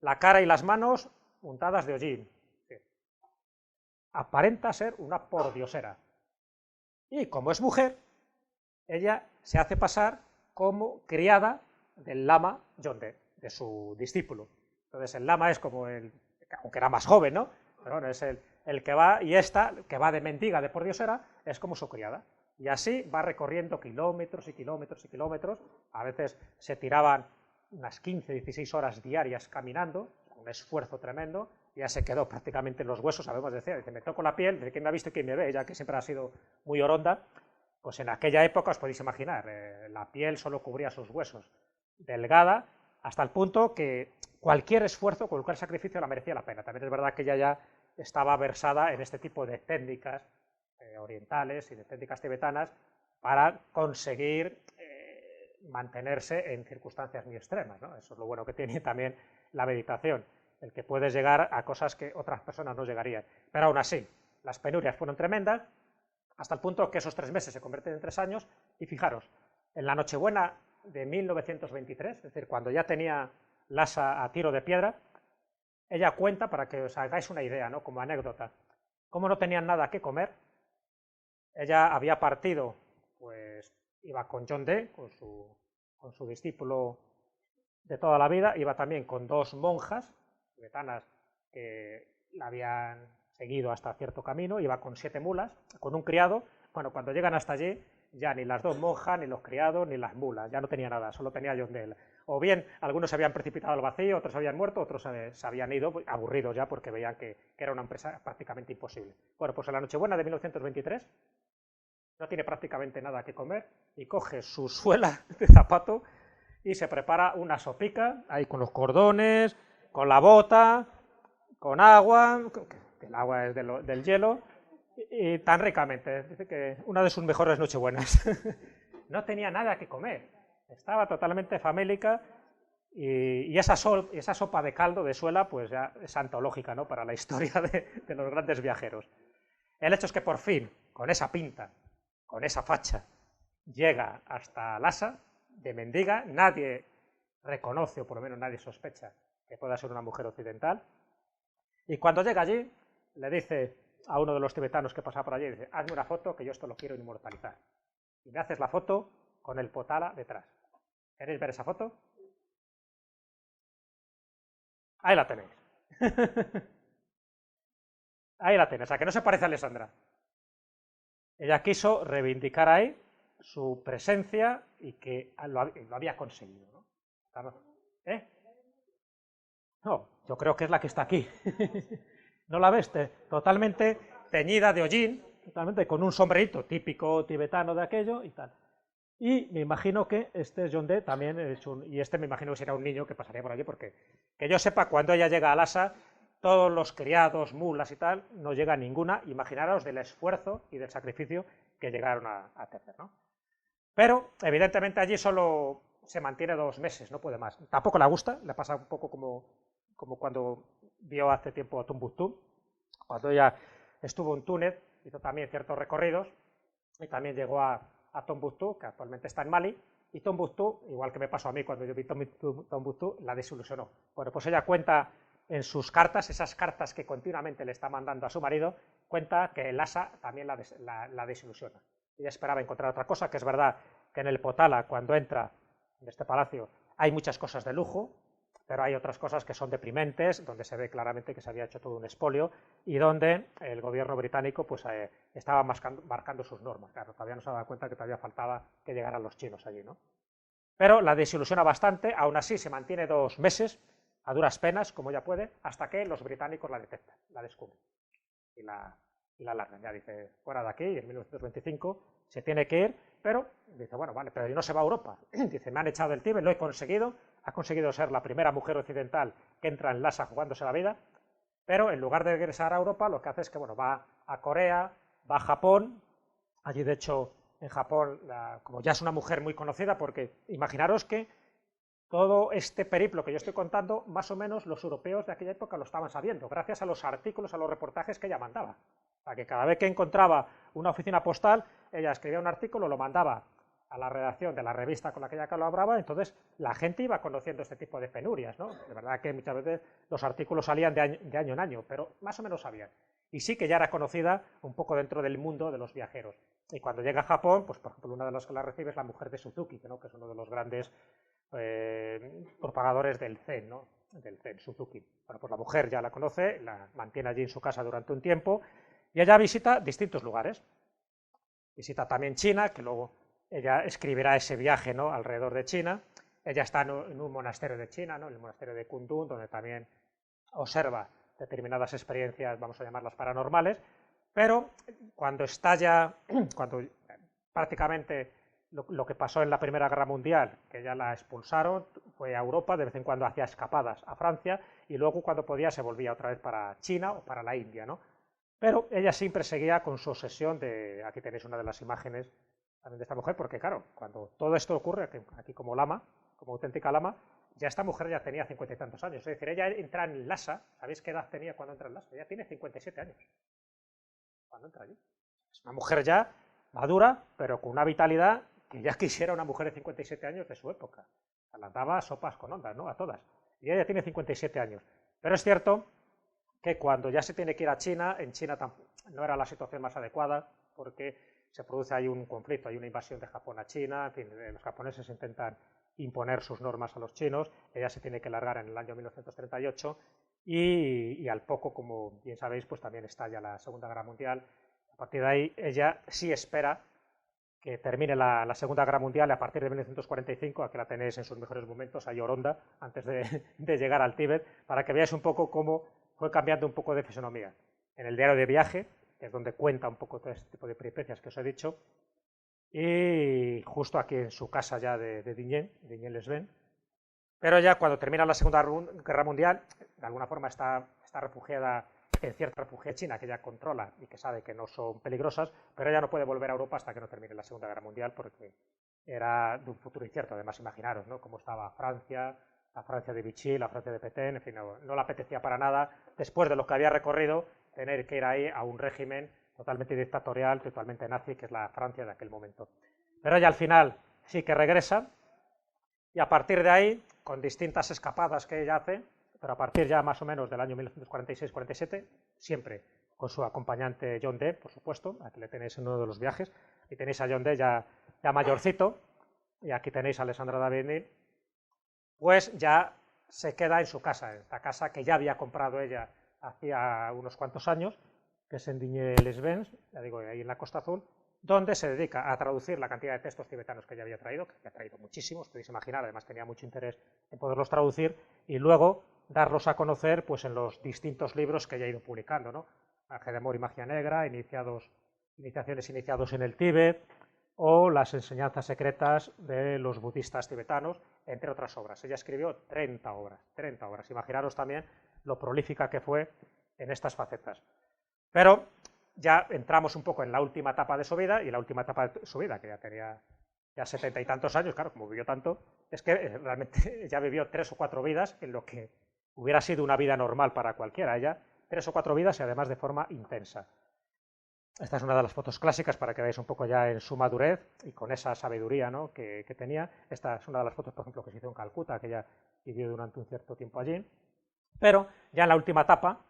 La cara y las manos untadas de hollín. Aparenta ser una pordiosera. Y como es mujer, ella se hace pasar como criada del lama Yonde, de su discípulo. Entonces el lama es como aunque era más joven, ¿no? Pero bueno, es el que va, y esta, que va de mendiga, de pordiosera, es como su criada. Y así va recorriendo kilómetros y kilómetros y kilómetros. A veces se tiraban unas 15, 16 horas diarias caminando, un esfuerzo tremendo, ya se quedó prácticamente en los huesos, sabemos decir, dice, me toco la piel, de quién me ha visto y quién me ve, ya que siempre ha sido muy oronda, pues en aquella época os podéis imaginar, la piel solo cubría sus huesos, delgada, hasta el punto que cualquier esfuerzo, cualquier sacrificio la merecía la pena. También es verdad que ella ya estaba versada en este tipo de técnicas orientales y de técnicas tibetanas para conseguir mantenerse en circunstancias muy extremas, ¿no? Eso es lo bueno que tiene también la meditación, el que puedes llegar a cosas que otras personas no llegarían. Pero aún así, las penurias fueron tremendas, hasta el punto que esos 3 meses se convierten en 3 años, y fijaros, en la Nochebuena de 1923, es decir, cuando ya tenía Lhasa a tiro de piedra, ella cuenta, para que os hagáis una idea, ¿no? Como anécdota, cómo no tenían nada que comer. Ella había partido, pues iba con Yonde, con su discípulo de toda la vida, iba también con 2 monjas tibetanas que la habían seguido hasta cierto camino, iba con 7 mulas, con un criado. Bueno, cuando llegan hasta allí, ya ni las 2 monjas, ni los criados, ni las mulas, ya no tenía nada, solo tenía Yonde. O bien, algunos se habían precipitado al vacío, otros habían muerto, otros se habían ido aburridos ya porque veían que era una empresa prácticamente imposible. Bueno, pues en la Nochebuena de 1923 no tiene prácticamente nada que comer y coge su suela de zapato y se prepara una sopica, ahí con los cordones, con la bota, con agua, que el agua es del hielo, y tan ricamente. Dice que una de sus mejores nochebuenas. No tenía nada que comer, estaba totalmente famélica, y esa sopa de caldo de suela pues ya es antológica, ¿no?, para la historia de los grandes viajeros. El hecho es que por fin, con esa pinta, con esa facha, llega hasta Lhasa, de mendiga, nadie reconoce, o por lo menos nadie sospecha, que pueda ser una mujer occidental, y cuando llega allí, le dice a uno de los tibetanos que pasa por allí, dice, hazme una foto, que yo esto lo quiero inmortalizar. Y me haces la foto con el potala detrás. ¿Queréis ver esa foto? Ahí la tenéis. Ahí la tenéis, o sea, que no se parece a Alessandra. Ella quiso reivindicar ahí su presencia y que lo había conseguido, ¿no? ¿Eh? No, yo creo que es la que está aquí. ¿No la ves? Totalmente teñida de hollín, totalmente con un sombrerito típico tibetano de aquello y tal. Y me imagino que este es Yonde también, y este me imagino que será un niño que pasaría por allí, porque que yo sepa, cuando ella llega a Lhasa, todos los criados, mulas y tal, no llega ninguna. Imaginaros del esfuerzo y del sacrificio que llegaron a tener, ¿no? Pero, evidentemente, allí solo se mantiene 2 meses, no puede más. Tampoco le gusta, le pasa un poco como cuando vio hace tiempo a Tombuctú, cuando ella estuvo en Túnez, hizo también ciertos recorridos, y también llegó a Tombuctú, que actualmente está en Mali, y Tombuctú, igual que me pasó a mí cuando yo vi Tombuctú, la desilusionó. Bueno, pues ella cuenta en sus cartas, esas cartas que continuamente le está mandando a su marido, cuenta que Lhasa también la desilusiona. Ella esperaba encontrar otra cosa, que es verdad que en el Potala, cuando entra en este palacio, hay muchas cosas de lujo, pero hay otras cosas que son deprimentes, donde se ve claramente que se había hecho todo un expolio y donde el gobierno británico pues, estaba marcando sus normas. Claro, todavía no se daba cuenta que todavía faltaba que llegaran los chinos allí, ¿no? Pero la desilusiona bastante, aún así se mantiene 2 meses, a duras penas, como ya puede, hasta que los británicos la detectan, la descubren y la largan. Ya dice, fuera de aquí, y en 1925 se tiene que ir, pero dice, bueno, vale, pero no se va a Europa. Dice, me han echado del Tíbet, lo he conseguido, ha conseguido ser la primera mujer occidental que entra en Lhasa jugándose la vida, pero en lugar de regresar a Europa, lo que hace es que, bueno, va a Corea, va a Japón, allí de hecho en Japón, como ya es una mujer muy conocida, porque imaginaros que todo este periplo que yo estoy contando, más o menos los europeos de aquella época lo estaban sabiendo, gracias a los artículos, a los reportajes que ella mandaba. O sea, que cada vez que encontraba una oficina postal, ella escribía un artículo, lo mandaba a la redacción de la revista con la que ella colaboraba, entonces la gente iba conociendo este tipo de penurias, ¿no? De verdad que muchas veces los artículos salían de año en año, pero más o menos sabían. Y sí que ya era conocida un poco dentro del mundo de los viajeros. Y cuando llega a Japón, pues por ejemplo, una de las que la recibe es la mujer de Suzuki, ¿no? Que es uno de los grandes propagadores del Zen, ¿no? Del Zen, Suzuki. Bueno, pues la mujer ya la conoce, la mantiene allí en su casa durante un tiempo, y ella visita distintos lugares. Visita también China, que luego ella escribirá ese viaje, ¿no?, alrededor de China. Ella está en un monasterio de China, ¿no?, en el monasterio de Kundun, donde también observa determinadas experiencias, vamos a llamarlas paranormales, pero cuando estalla, cuando prácticamente lo que pasó en la Primera Guerra Mundial, que ya la expulsaron, fue a Europa, de vez en cuando hacía escapadas a Francia, y luego cuando podía se volvía otra vez para China o para la India, ¿no? Pero ella siempre seguía con su obsesión de, aquí tenéis una de las imágenes también de esta mujer, porque claro, cuando todo esto ocurre, aquí como lama, como auténtica lama, ya esta mujer ya tenía 50 y tantos años, es decir, ella entra en Lhasa, ¿sabéis qué edad tenía cuando entra en Lhasa? Ella tiene 57 años, cuando entra allí. Es una mujer ya madura, pero con una vitalidad que ya quisiera una mujer de 57 años de su época. O sea, las daba sopas con ondas, ¿no?, a todas. Y ella tiene 57 años. Pero es cierto que cuando ya se tiene que ir a China, en China no era la situación más adecuada, porque se produce ahí un conflicto, hay una invasión de Japón a China, en fin, los japoneses intentan imponer sus normas a los chinos, ella se tiene que largar en el año 1938 y al poco, como bien sabéis, pues también estalla la Segunda Guerra Mundial. A partir de ahí ella sí espera que termine la Segunda Guerra Mundial y a partir de 1945, aquí la tenéis en sus mejores momentos, a Yoronda, antes de llegar al Tíbet, para que veáis un poco cómo fue cambiando un poco de fisonomía. En el diario de viaje, que es donde cuenta un poco todo este tipo de peripecias que os he dicho, y justo aquí en su casa ya de Digne-les-Bains, pero ya cuando termina la Segunda Guerra Mundial, de alguna forma está refugiada en cierta refugio China que ella controla y que sabe que no son peligrosas, pero ella no puede volver a Europa hasta que no termine la Segunda Guerra Mundial porque era de un futuro incierto. Además, imaginaros, ¿no?, cómo estaba Francia, la Francia de Vichy, la Francia de Pétain, en fin, no le apetecía para nada, después de lo que había recorrido, tener que ir ahí a un régimen totalmente dictatorial, totalmente nazi, que es la Francia de aquel momento. Pero ella al final sí que regresa, y a partir de ahí, con distintas escapadas que ella hace, pero a partir ya más o menos del año 1946-47, siempre con su acompañante John Dee, por supuesto, aquí le tenéis en uno de los viajes, y tenéis a John Dee ya mayorcito, y aquí tenéis a Alessandra David, pues ya se queda en su casa, en esta casa que ya había comprado ella hacía unos cuantos años, que es en Digne-les-Bains, ya digo, ahí en la Costa Azul, donde se dedica a traducir la cantidad de textos tibetanos que ella había traído, que había traído muchísimos, podéis imaginar, además tenía mucho interés en poderlos traducir, y luego darlos a conocer pues, en los distintos libros que ella ha ido publicando, ¿no? Magia de Amor y Magia Negra, Iniciaciones iniciados en el Tíbet, o Las enseñanzas secretas de los budistas tibetanos, entre otras obras. Ella escribió 30 obras. Imaginaros también lo prolífica que fue en estas facetas. Pero ya entramos un poco en la última etapa de su vida, y la última etapa de su vida, que ya tenía ya 70 y tantos años, claro, como vivió tanto, es que realmente ya vivió 3 o 4 vidas en lo que hubiera sido una vida normal para cualquiera. Ella 3 o 4 vidas y además de forma intensa. Esta es una de las fotos clásicas para que veáis un poco ya en su madurez y con esa sabiduría, ¿no?, que tenía. Esta es una de las fotos, por ejemplo, que se hizo en Calcuta, que ella vivió durante un cierto tiempo allí. Pero ya en la última etapa,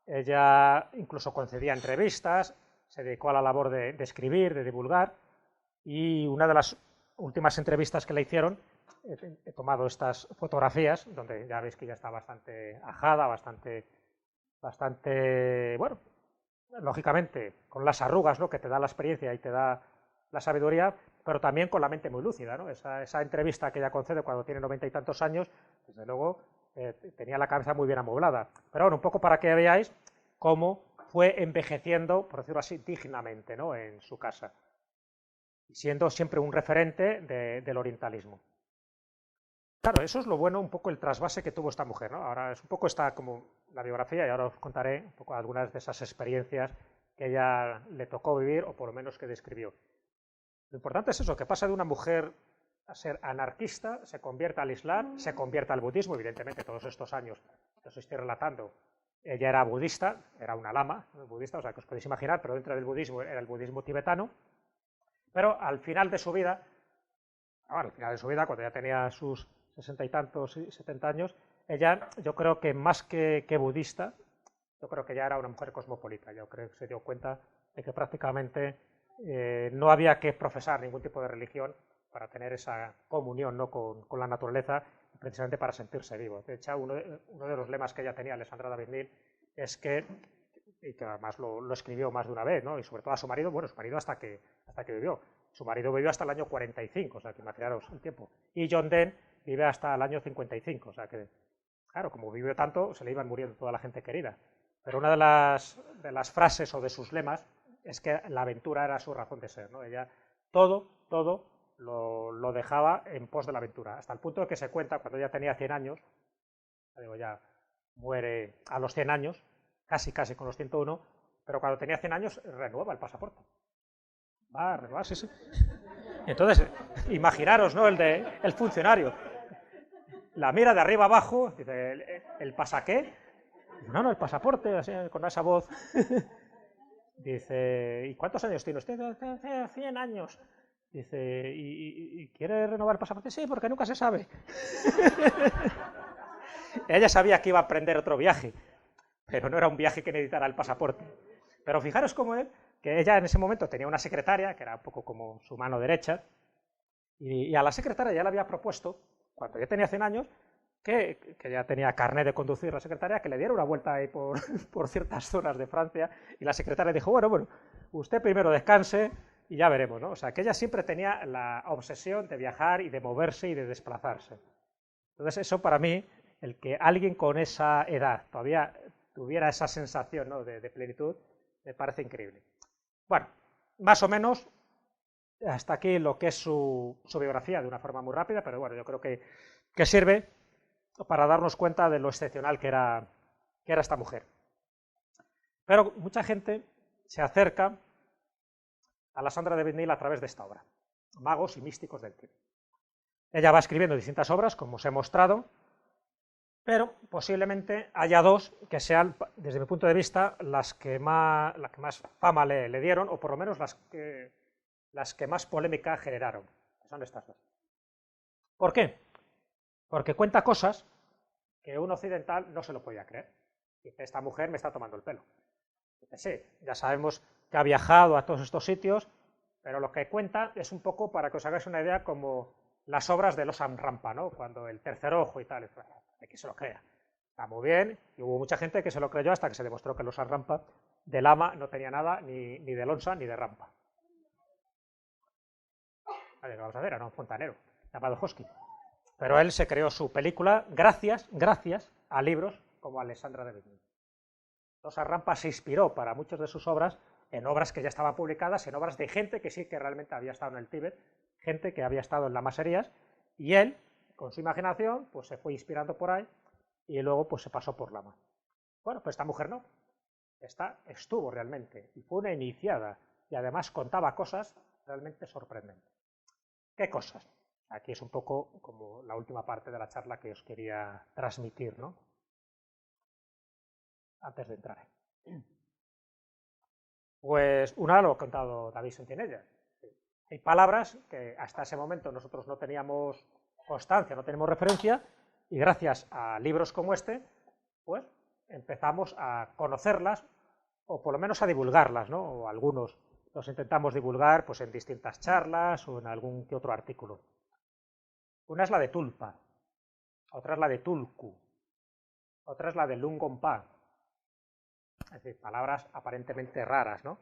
ella incluso concedía entrevistas, se dedicó a la labor de escribir, de divulgar, y una de las últimas entrevistas que le hicieron, he tomado estas fotografías, donde ya veis que ya está bastante ajada, bastante, bueno, lógicamente con las arrugas, ¿no?, que te da la experiencia y te da la sabiduría, pero también con la mente muy lúcida, ¿no? Esa entrevista que ella concede cuando tiene 90 y tantos años, desde luego tenía la cabeza muy bien amueblada. Pero bueno, un poco para que veáis cómo fue envejeciendo, por decirlo así, dignamente, ¿no?, en su casa, siendo siempre un referente del orientalismo. Claro, eso es lo bueno, un poco el trasvase que tuvo esta mujer, ¿no? Ahora es un poco esta como la biografía, y ahora os contaré un poco algunas de esas experiencias que ella le tocó vivir, o por lo menos que describió. Lo importante es eso, que pasa de una mujer a ser anarquista, se convierta al Islam, se convierta al budismo, evidentemente todos estos años que os estoy relatando, ella era budista, era una lama budista, o sea que os podéis imaginar, pero dentro del budismo era el budismo tibetano, pero al final de su vida, cuando ya tenía sus 60 y tantos, 70 años, ella, yo creo que más que budista, yo creo que ya era una mujer cosmopolita. Yo creo que se dio cuenta de que prácticamente no había que profesar ningún tipo de religión para tener esa comunión, ¿no?, con la naturaleza, precisamente para sentirse vivo. De hecho, uno de los lemas que ella tenía, Alessandra David-Nin, es que, y que además lo escribió más de una vez, ¿no?, y sobre todo a su marido, bueno, su marido hasta que vivió. Su marido vivió hasta el año 45, o sea que imaginaros el tiempo. Y John Donne vive hasta el año 55, o sea que, claro, como vivió tanto, se le iban muriendo toda la gente querida. Pero una de las frases o de sus lemas es que la aventura era su razón de ser, ¿no? Ella todo lo dejaba en pos de la aventura, hasta el punto de que se cuenta, cuando ella tenía 100 años, ya muere a los 100 años, casi con los 101, pero cuando tenía 100 años renueva el pasaporte. Va a renovar, sí. Entonces, imaginaros, ¿no?, el funcionario. La mira de arriba abajo, dice, ¿el pasaqué? No, el pasaporte, así, con esa voz. Dice, ¿y cuántos años tiene usted? 100 años. Dice, ¿y quiere renovar el pasaporte? Sí, porque nunca se sabe. Ella sabía que iba a emprender otro viaje, pero no era un viaje que necesitara el pasaporte. Pero fijaros cómo es, que ella en ese momento tenía una secretaria, que era un poco como su mano derecha, y a la secretaria ya le había propuesto, cuando ya tenía 100 años, que ya tenía carnet de conducir la secretaria, que le diera una vuelta ahí por ciertas zonas de Francia, y la secretaria dijo, bueno, usted primero descanse y ya veremos, ¿no? O sea, que ella siempre tenía la obsesión de viajar y de moverse y de desplazarse. Entonces, eso para mí, el que alguien con esa edad todavía tuviera esa sensación, ¿no?, de plenitud, me parece increíble. Bueno, más o menos hasta aquí lo que es su biografía, de una forma muy rápida, pero bueno, yo creo que sirve para darnos cuenta de lo excepcional que era esta mujer. Pero mucha gente se acerca a Alessandra David-Nin a través de esta obra, Magos y místicos del Tíbet. Ella va escribiendo distintas obras, como os he mostrado, pero posiblemente haya dos que sean, desde mi punto de vista, las que más fama le dieron, o por lo menos las que más polémica generaron. Son estas dos. ¿Por qué? Porque cuenta cosas que un occidental no se lo podía creer. Dice, esta mujer me está tomando el pelo. Dice, sí, ya sabemos que ha viajado a todos estos sitios, pero lo que cuenta es un poco, para que os hagáis una idea, como las obras de Losam Rampa, ¿no?, cuando el tercer ojo y tal, hay que se lo crea. Está muy bien, y hubo mucha gente que se lo creyó hasta que se demostró que Losam Rampa de lama no tenía nada, ni de lonza ni de rampa. Vamos a ver, era un fontanero llamado Hoskin. Pero él se creó su película gracias a libros como Alessandra David-Nin. Losam Rampa se inspiró para muchas de sus obras en obras que ya estaban publicadas, en obras de gente que sí que realmente había estado en el Tíbet, gente que había estado en lamaserías, y él, con su imaginación, pues se fue inspirando por ahí y luego pues se pasó por lama. Bueno, pues esta mujer no. Esta estuvo realmente y fue una iniciada y además contaba cosas realmente sorprendentes. ¿Qué cosas? Aquí es un poco como la última parte de la charla que os quería transmitir, ¿no?, antes de entrar. Pues una lo ha contado David Sentinella. Hay palabras que hasta ese momento nosotros no teníamos constancia, no tenemos referencia, y gracias a libros como este, pues empezamos a conocerlas, o por lo menos a divulgarlas, ¿no?, o algunos los intentamos divulgar pues en distintas charlas o en algún que otro artículo. Una es la de Tulpa, otra es la de Tulku, otra es la de Lungompa. Es decir, palabras aparentemente raras, ¿no?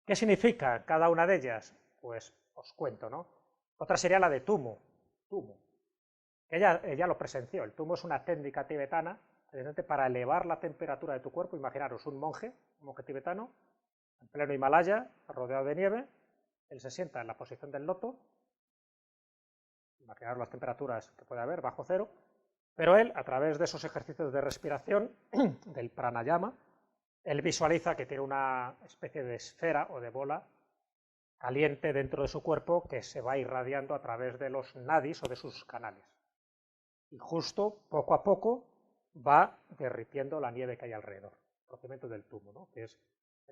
¿Qué significa cada una de ellas? Pues os cuento, ¿no? Otra sería la de Tumo. Ella lo presenció. El Tumo es una técnica tibetana para elevar la temperatura de tu cuerpo. Imaginaros un monje tibetano, en pleno Himalaya, rodeado de nieve. Él se sienta en la posición del loto. Imaginaros las temperaturas que puede haber bajo cero. Pero él, a través de esos ejercicios de respiración, del pranayama, él visualiza que tiene una especie de esfera o de bola caliente dentro de su cuerpo que se va irradiando a través de los nadis o de sus canales. Y justo, poco a poco, va derritiendo la nieve que hay alrededor. El procedimiento del tumo, ¿no? Que es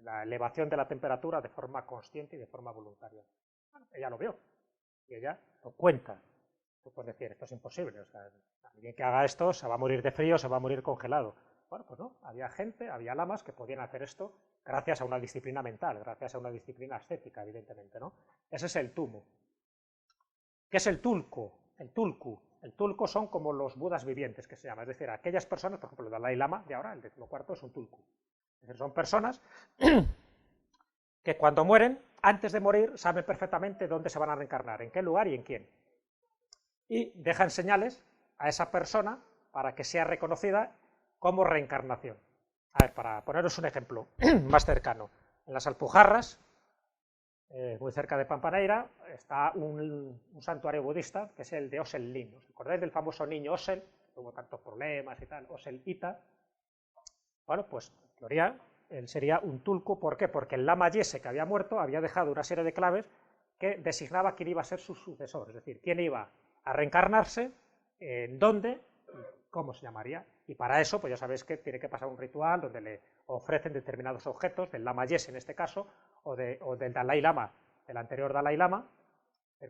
la elevación de la temperatura de forma consciente y de forma voluntaria. Bueno, ella lo vio y ella lo cuenta. Tú puedes decir, esto es imposible, o sea, alguien que haga esto se va a morir de frío, se va a morir congelado. Bueno, pues no, había gente, había lamas que podían hacer esto gracias a una disciplina mental, gracias a una disciplina ascética, evidentemente, ¿no? Ese es el tumo. ¿Qué es el tulku? El tulku. El tulku son como los budas vivientes, que se llama, es decir, aquellas personas, por ejemplo, el Dalai Lama de ahora, el 14º, es un tulku. Es decir, son personas que cuando mueren, antes de morir, saben perfectamente dónde se van a reencarnar, en qué lugar y en quién. Y dejan señales a esa persona para que sea reconocida como reencarnación. A ver, para poneros un ejemplo más cercano, en las Alpujarras, muy cerca de Pampaneira, está un santuario budista, que es el de Osel Lin. ¿Os acordáis del famoso niño Osel? Tuvo tantos problemas y tal, Osel Ita. Bueno, pues en teoría él sería un tulku. ¿Por qué? Porque el lama Yese, que había muerto, había dejado una serie de claves que designaba quién iba a ser su sucesor, es decir, quién iba a reencarnarse, en dónde, cómo se llamaría. Y para eso, pues ya sabéis que tiene que pasar un ritual donde le ofrecen determinados objetos, del lama Yese en este caso, o del Dalai Lama, del anterior Dalai Lama,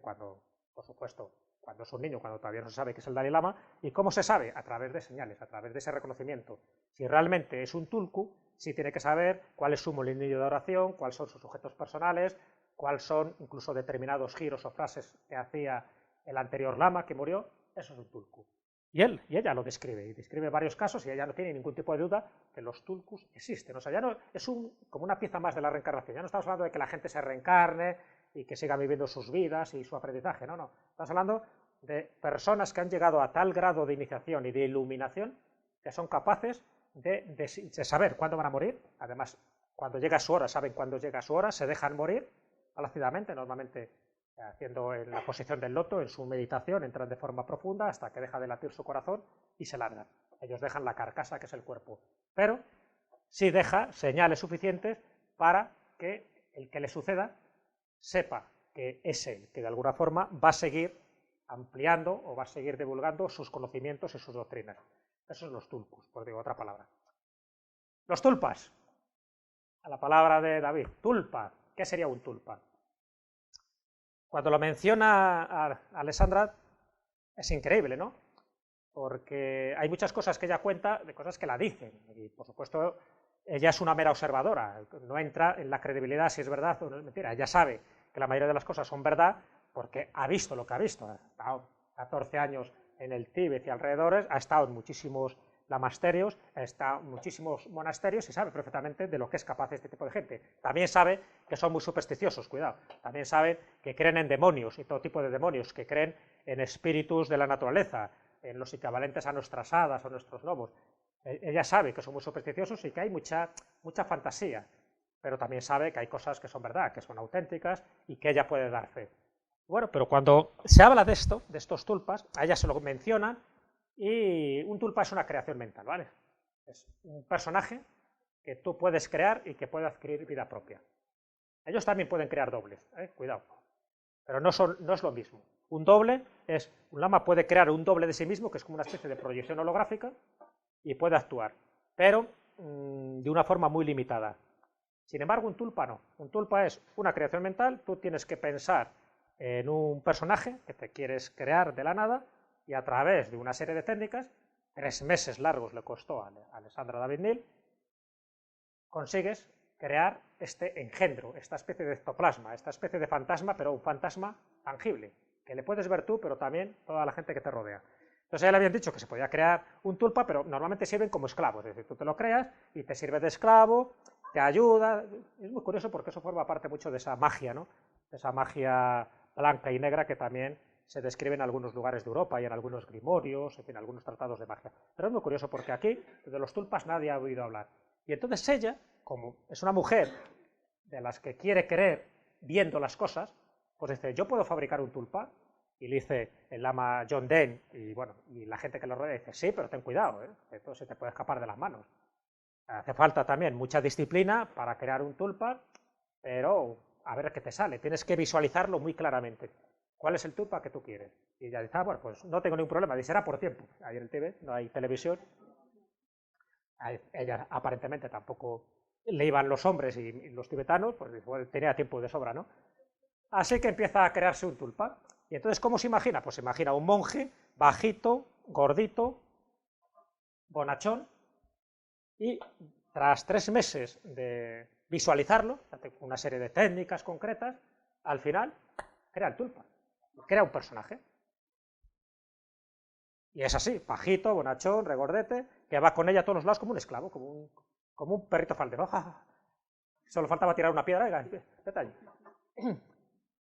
cuando, por supuesto, cuando es un niño, cuando todavía no se sabe que es el Dalai Lama. ¿Y cómo se sabe? A través de señales, a través de ese reconocimiento. Si realmente es un tulku, sí tiene que saber cuál es su molinillo de oración, cuáles son sus objetos personales, cuáles son incluso determinados giros o frases que hacía el anterior lama que murió. Eso es un tulku. Y ella lo describe, y describe varios casos, y ella no tiene ningún tipo de duda que los tulkus existen. O sea, ya no es como una pieza más de la reencarnación. Ya no estamos hablando de que la gente se reencarne y que siga viviendo sus vidas y su aprendizaje. No, no. Estamos hablando de personas que han llegado a tal grado de iniciación y de iluminación que son capaces de saber cuándo van a morir. Además, cuando llega su hora, saben cuándo llega su hora, se dejan morir plácidamente, normalmente haciendo en la posición del loto, en su meditación, entran de forma profunda hasta que deja de latir su corazón y se largan. Ellos dejan la carcasa, que es el cuerpo, pero sí deja señales suficientes para que el que le suceda sepa que es él, que de alguna forma va a seguir ampliando o va a seguir divulgando sus conocimientos y sus doctrinas. Esos son los tulkus, por digo otra palabra. Los tulpas, a la palabra de David, tulpa. ¿Qué sería un tulpa? Cuando lo menciona a Alessandra es increíble, ¿no? Porque hay muchas cosas que ella cuenta de cosas que la dicen, y por supuesto ella es una mera observadora, no entra en la credibilidad si es verdad o no es mentira. Ella sabe que la mayoría de las cosas son verdad porque ha visto lo que ha visto. Ha estado 14 años en el Tíbet y alrededores, ha estado en muchísimos lamasterios, ha estado en muchísimos monasterios y sabe perfectamente de lo que es capaz este tipo de gente. También sabe que son muy supersticiosos, cuidado. También saben que creen en demonios y todo tipo de demonios, que creen en espíritus de la naturaleza, en los equivalentes a nuestras hadas o nuestros lobos. Ella sabe que son muy supersticiosos y que hay mucha fantasía, pero también sabe que hay cosas que son verdad, que son auténticas y que ella puede dar fe. Bueno, pero cuando se habla de esto, de estos tulpas, a ella se lo mencionan, y un tulpa es una creación mental, ¿vale? Es un personaje que tú puedes crear y que puede adquirir vida propia. Ellos también pueden crear dobles, cuidado, pero no es lo mismo. Un lama puede crear un doble de sí mismo, que es como una especie de proyección holográfica, y puede actuar, pero de una forma muy limitada. Sin embargo, un tulpa no. Un tulpa es una creación mental, tú tienes que pensar en un personaje que te quieres crear de la nada, y a través de una serie de técnicas, 3 meses largos le costó a Alessandra David-Néel, consigues crear este engendro, esta especie de ectoplasma, esta especie de fantasma, pero un fantasma tangible, que le puedes ver tú, pero también toda la gente que te rodea. Entonces ya le habían dicho que se podía crear un tulpa, pero normalmente sirven como esclavos, es decir, tú te lo creas y te sirve de esclavo, te ayuda. Es muy curioso porque eso forma parte mucho de esa magia, ¿no? De esa magia blanca y negra que también se describe en algunos lugares de Europa y en algunos grimorios, en fin, algunos tratados de magia. Pero es muy curioso porque aquí de los tulpas nadie ha oído hablar. Y entonces ella, como es una mujer de las que quiere creer viendo las cosas, pues dice, yo puedo fabricar un tulpa. Y le dice el lama John Den, y bueno, y la gente que lo rodea dice, sí, pero ten cuidado, esto se te puede escapar de las manos. Hace falta también mucha disciplina para crear un tulpa, pero a ver qué te sale, tienes que visualizarlo muy claramente. ¿Cuál es el tulpa que tú quieres? Y ella dice, bueno, pues no tengo ningún problema, dice, será por tiempo. Ahí en el TV no hay televisión. A ella aparentemente tampoco le iban los hombres y los tibetanos, pues bueno, tenía tiempo de sobra, ¿no? Así que empieza a crearse un tulpa. Y entonces, ¿cómo se imagina? Pues se imagina un monje bajito, gordito, bonachón, y tras 3 meses de visualizarlo, una serie de técnicas concretas, al final crea el tulpa, crea un personaje. Y es así, bajito, bonachón, regordete, que va con ella a todos los lados como un esclavo, como un perrito faldero. Solo faltaba tirar una piedra, vete allí.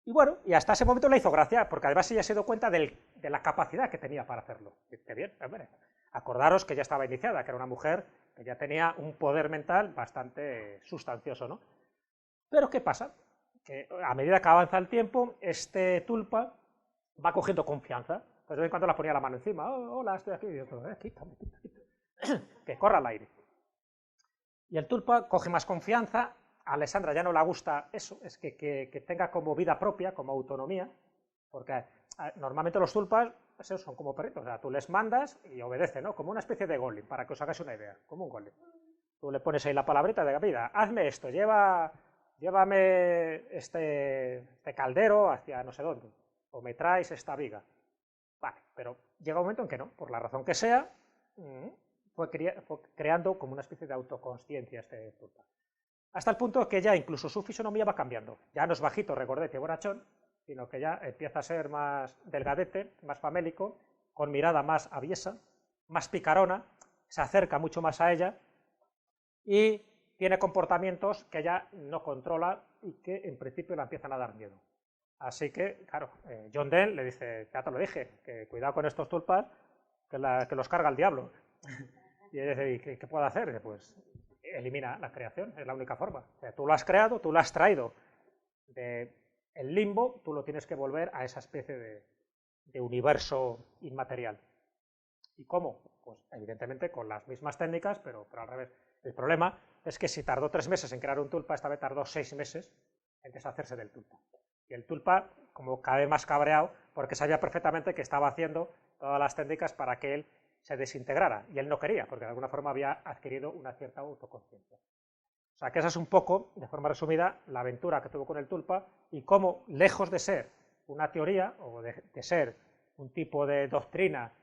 Y bueno, y hasta ese momento le hizo gracia, porque además ella se dio cuenta de la capacidad que tenía para hacerlo. Qué bien, hombre. Acordaros que ya estaba iniciada, que era una mujer que ya tenía un poder mental bastante sustancioso, ¿no? Pero ¿qué pasa? Que a medida que avanza el tiempo, este tulpa va cogiendo confianza. Pues de vez en cuando la ponía la mano encima, oh, hola, estoy aquí, y yo, quítame. Que corra al aire. Y el tulpa coge más confianza. A Alessandra ya no le gusta eso, es que tenga como vida propia, como autonomía, porque normalmente los tulpas son como perritos, o sea, tú les mandas y obedecen, ¿no? Como una especie de golem, para que os hagáis una idea, como un golem. Tú le pones ahí la palabrita de, mira, hazme esto, llévame este caldero hacia no sé dónde, o me traes esta viga. Vale, pero llega un momento en que no, por la razón que sea, fue creando como una especie de autoconsciencia este tulpa. Hasta el punto que ya incluso su fisonomía va cambiando. Ya no es bajito, regordete, bonachón, sino que ya empieza a ser más delgadete, más famélico, con mirada más aviesa, más picarona, se acerca mucho más a ella y tiene comportamientos que ella no controla y que en principio la empiezan a dar miedo. Así que, claro, John Dell le dice, ya te lo dije, que cuidado con estos tulpas, que los carga el diablo. Y ella dice, ¿qué puedo hacer? Dice, pues elimina la creación, es la única forma. O sea, tú lo has creado, tú lo has traído del limbo, tú lo tienes que volver a esa especie de universo inmaterial. ¿Y cómo? Pues evidentemente con las mismas técnicas, pero al revés. El problema es que si tardó 3 meses en crear un tulpa, esta vez tardó 6 meses en deshacerse del tulpa. Y el tulpa, como cada vez más cabreado, porque sabía perfectamente que estaba haciendo todas las técnicas para que él se desintegrara, y él no quería, porque de alguna forma había adquirido una cierta autoconciencia. O sea que esa es un poco, de forma resumida, la aventura que tuvo con el tulpa y cómo, lejos de ser una teoría o de ser un tipo de doctrina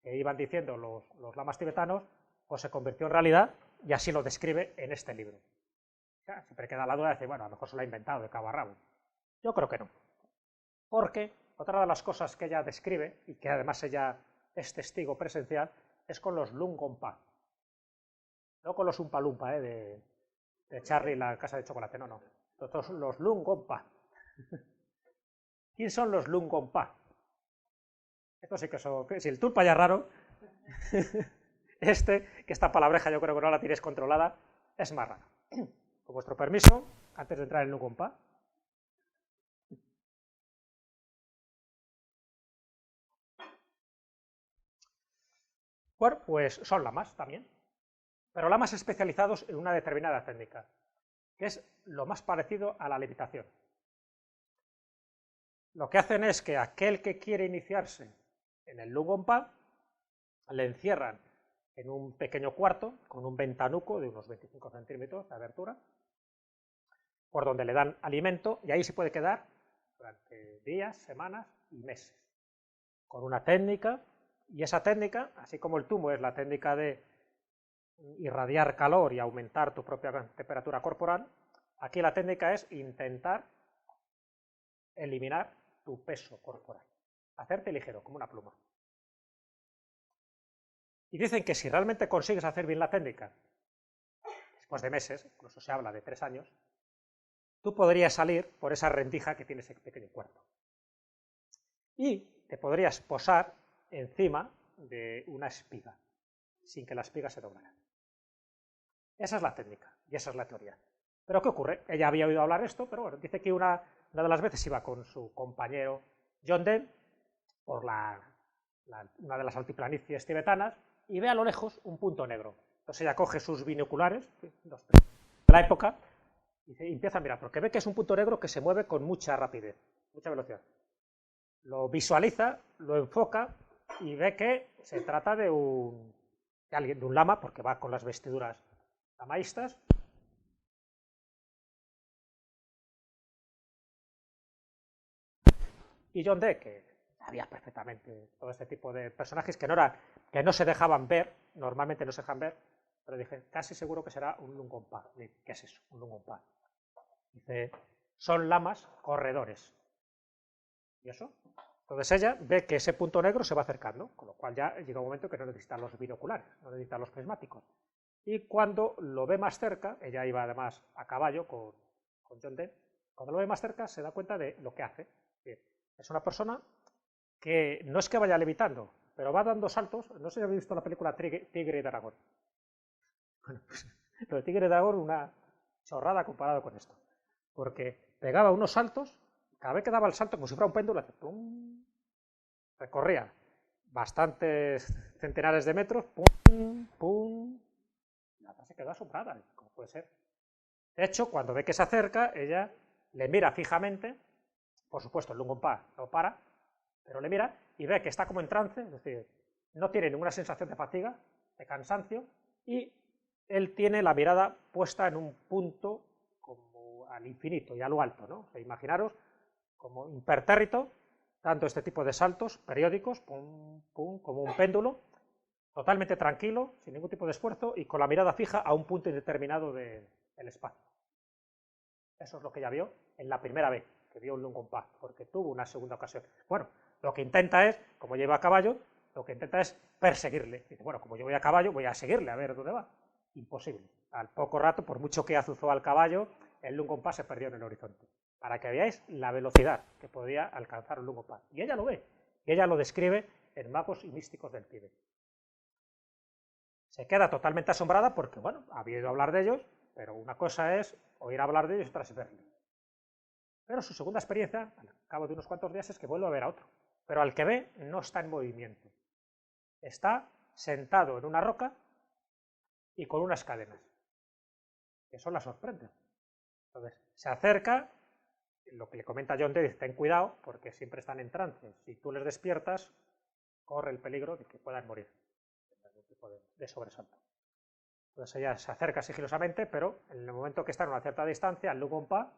que iban diciendo los lamas tibetanos, pues se convirtió en realidad y así lo describe en este libro. O sea, siempre queda la duda de decir, bueno, a lo mejor se lo ha inventado de cabo a rabo. Yo creo que no. Porque otra de las cosas que ella describe, y que además ella es testigo presencial, es con los Lungompa. No con los Umpa Lumpa, de Charlie la casa de chocolate, no. Los Lungompa. ¿Quién son los Lungompa? Esto sí que son... Si el tulpa ya es raro, que esta palabreja yo creo que no la tienes controlada, es más rara. Con vuestro permiso, antes de entrar en Lungompa. Bueno, pues son lamas también, pero lamas especializados en una determinada técnica, que es lo más parecido a la levitación. Lo que hacen es que aquel que quiere iniciarse en el Lungompa le encierran en un pequeño cuarto con un ventanuco de unos 25 centímetros de abertura, por donde le dan alimento, y ahí se puede quedar durante días, semanas y meses, con una técnica. Y esa técnica, así como el tumo es la técnica de irradiar calor y aumentar tu propia temperatura corporal, aquí la técnica es intentar eliminar tu peso corporal, hacerte ligero, como una pluma. Y dicen que si realmente consigues hacer bien la técnica, después de meses, incluso se habla de 3 años, tú podrías salir por esa rendija que tiene ese pequeño cuarto. Y te podrías posar encima de una espiga, sin que la espiga se doblara. Esa es la técnica y esa es la teoría. Pero ¿qué ocurre? Ella había oído hablar esto, pero bueno, dice que una de las veces iba con su compañero John Dell por una de las altiplanicies tibetanas y ve a lo lejos un punto negro. Entonces ella coge sus binoculares, los de la época, Y empieza a mirar, porque ve que es un punto negro que se mueve con mucha rapidez, mucha velocidad. Lo visualiza, lo enfoca y ve que se trata de un lama, porque va con las vestiduras lamaístas. Y John Dee, que sabía perfectamente todo este tipo de personajes que no se dejaban ver, normalmente no se dejan ver, pero dije, casi seguro que será un Lungompa. ¿Qué es eso? Un Lungompa. Dice, son lamas corredores. ¿Y eso? Entonces ella ve que ese punto negro se va acercando, con lo cual ya llega un momento que no necesita los binoculares, no necesita los prismáticos. Y cuando lo ve más cerca, ella iba además a caballo con John Dee, cuando lo ve más cerca se da cuenta de lo que hace. Es una persona que no es que vaya levitando, pero va dando saltos. No sé si habéis visto la película Tigre y Dragón. Bueno, pues lo de Tigre y Dragón, una chorrada comparado con esto. Porque pegaba unos saltos, cada vez que daba el salto, como si fuera un péndulo, hace pum, recorría bastantes centenares de metros, pum, pum, y la otra se quedó asombrada. ¿Cómo puede ser? De hecho, cuando ve que se acerca, ella le mira fijamente. Por supuesto, el Lungompa no para, pero le mira y ve que está como en trance, es decir, no tiene ninguna sensación de fatiga, de cansancio, y él tiene la mirada puesta en un punto como al infinito y a lo alto, ¿no? O sea, imaginaros como impertérrito, dando este tipo de saltos periódicos, pum, pum, como un péndulo, totalmente tranquilo, sin ningún tipo de esfuerzo y con la mirada fija a un punto indeterminado del espacio. Eso es lo que ella vio en la primera vez que vio un Lungompa, porque tuvo una segunda ocasión. Bueno, lo que intenta es, como lleva a caballo, lo que intenta es perseguirle. Dice, bueno, como yo voy a caballo, voy a seguirle a ver dónde va. Imposible. Al poco rato, por mucho que azuzó al caballo, el Lungompa se perdió en el horizonte. Para que veáis la velocidad que podía alcanzar un Lungompa. Y ella lo ve, y ella lo describe en Magos y Místicos del Tíbet. Se queda totalmente asombrada porque, bueno, había oído hablar de ellos, pero una cosa es oír hablar de ellos y otra es verlos. Pero su segunda experiencia, al cabo de unos cuantos días, es que vuelve a ver a otro. Pero al que ve no está en movimiento. Está sentado en una roca y con unas cadenas. Eso la sorprende. Entonces, se acerca, lo que le comenta John Dee, dice, ten cuidado, porque siempre están en trance. Si tú les despiertas, corre el peligro de que puedan morir. Algún tipo de sobresalto. Entonces ella se acerca sigilosamente, pero en el momento que está a una cierta distancia, el Lungompa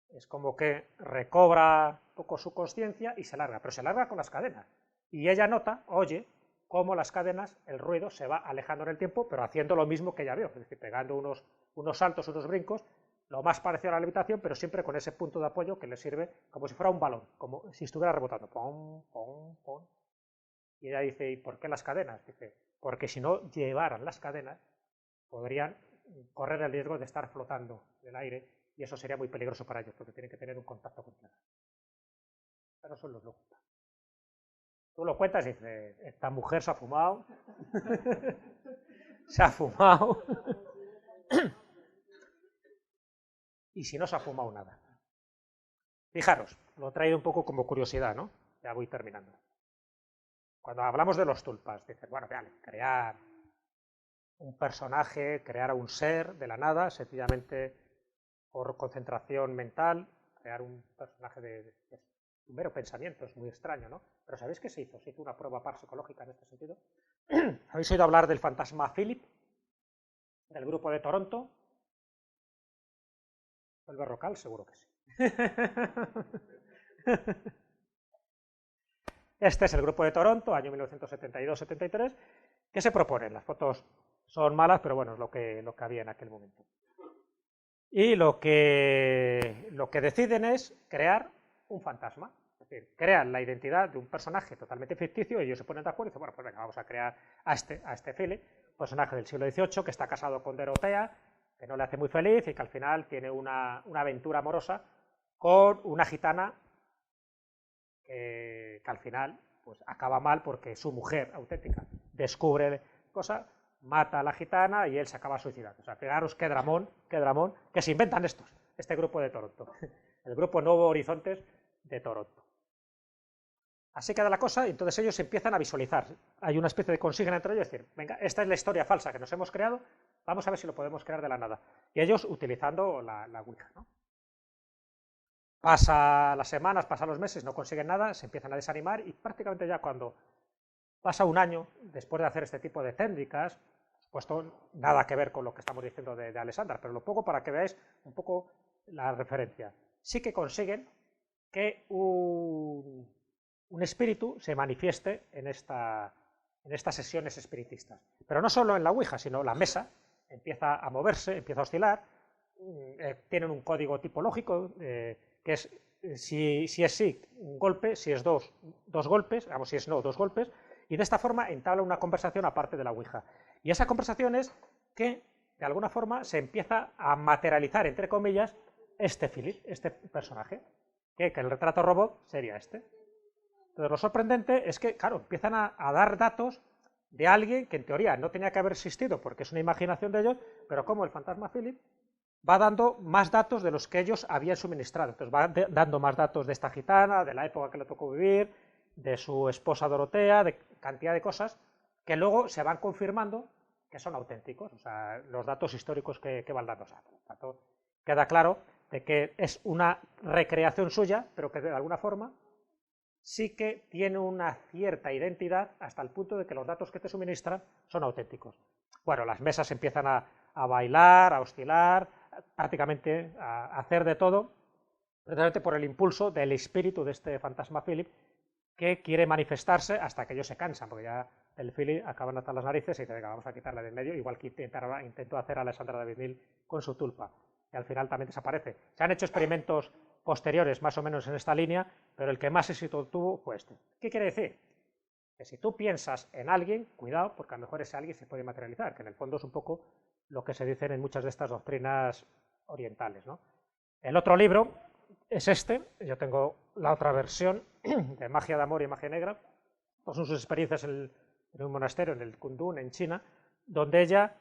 es como que recobra un poco su conciencia y se larga, pero se larga con las cadenas. Y ella nota, oye, cómo las cadenas, el ruido se va alejando en el tiempo, pero haciendo lo mismo que ella vio, es decir, pegando unos saltos, unos brincos, lo más parecido a la levitación, pero siempre con ese punto de apoyo que le sirve como si fuera un balón, como si estuviera rebotando. Pom, pom, pom. Y ella dice, ¿y por qué las cadenas? Dice, porque si no llevaran las cadenas, podrían correr el riesgo de estar flotando en el aire y eso sería muy peligroso para ellos, porque tienen que tener un contacto con tierra. Pero son los Lungompa. Tú lo cuentas y dices, esta mujer se ha fumado, se ha fumado, y si no se ha fumado nada. Fijaros, lo he traído un poco como curiosidad, ¿no? Ya voy terminando. Cuando hablamos de los tulpas, dices, bueno, vale, crear un personaje, crear a un ser de la nada, sencillamente por concentración mental, crear un personaje de un mero pensamiento, es muy extraño, ¿no? Pero ¿sabéis qué se hizo? Se hizo una prueba psicológica en este sentido. ¿Habéis oído hablar del fantasma Philip? Del grupo de Toronto. ¿El Berrocal? Seguro que sí. Este es el grupo de Toronto, año 1972-73, que se proponen. Las fotos son malas, pero bueno, es lo que había en aquel momento. Y lo que deciden es crear un fantasma. Es decir, crean la identidad de un personaje totalmente ficticio y ellos se ponen de acuerdo y dicen, bueno, pues venga, vamos a crear a este Philip, personaje del siglo XVIII que está casado con Dorotea, que no le hace muy feliz y que al final tiene una aventura amorosa con una gitana que al final pues acaba mal porque su mujer auténtica descubre cosas, mata a la gitana y él se acaba suicidando. O sea, fijaros qué dramón, que se inventan este grupo de Toronto, el grupo Nuevo Horizontes de Toronto. Así queda la cosa y entonces ellos empiezan a visualizar. Hay una especie de consigna entre ellos, es decir, venga, esta es la historia falsa que nos hemos creado, vamos a ver si lo podemos crear de la nada. Y ellos utilizando la Ouija, ¿no? Pasa las semanas, pasan los meses, no consiguen nada, se empiezan a desanimar y prácticamente ya cuando pasa un año después de hacer este tipo de técnicas, por supuesto nada que ver con lo que estamos diciendo de Alessandra, pero lo poco para que veáis un poco la referencia, sí que consiguen que un espíritu se manifieste en estas sesiones espiritistas. Pero no solo en la Ouija, sino la mesa empieza a moverse, empieza a oscilar, tienen un código tipológico que es si es sí, un golpe, si es dos golpes, vamos, si es no, dos golpes, y de esta forma entabla una conversación aparte de la Ouija. Y esa conversación es que, de alguna forma, se empieza a materializar, entre comillas, este Philip, este personaje, que el retrato robot sería este. Entonces, lo sorprendente es que, claro, empiezan a dar datos de alguien que en teoría no tenía que haber existido porque es una imaginación de ellos, pero como el fantasma Philip va dando más datos de los que ellos habían suministrado. Entonces va dando más datos de esta gitana, de la época que le tocó vivir, de su esposa Dorotea, de cantidad de cosas que luego se van confirmando que son auténticos, o sea, los datos históricos que van dando. O sea, por lo tanto, queda claro de que es una recreación suya, pero que de alguna forma sí que tiene una cierta identidad hasta el punto de que los datos que te suministran son auténticos. Bueno, las mesas empiezan a bailar, a oscilar, prácticamente a hacer de todo, precisamente por el impulso del espíritu de este fantasma Philip, que quiere manifestarse hasta que ellos se cansan, porque ya el Philip acaban hasta las narices y dice, venga, vamos a quitarle de en medio, igual que intentó hacer Alessandra David-Nil con su tulpa, y al final también desaparece. Se han hecho experimentos posteriores, más o menos en esta línea, pero el que más éxito tuvo fue este. ¿Qué quiere decir? Que si tú piensas en alguien, cuidado, porque a lo mejor ese alguien se puede materializar, que en el fondo es un poco lo que se dicen en muchas de estas doctrinas orientales, ¿no? El otro libro es este, yo tengo la otra versión de Magia de Amor y Magia Negra, pues son sus experiencias en un monasterio, en el Kundun, en China, donde ella,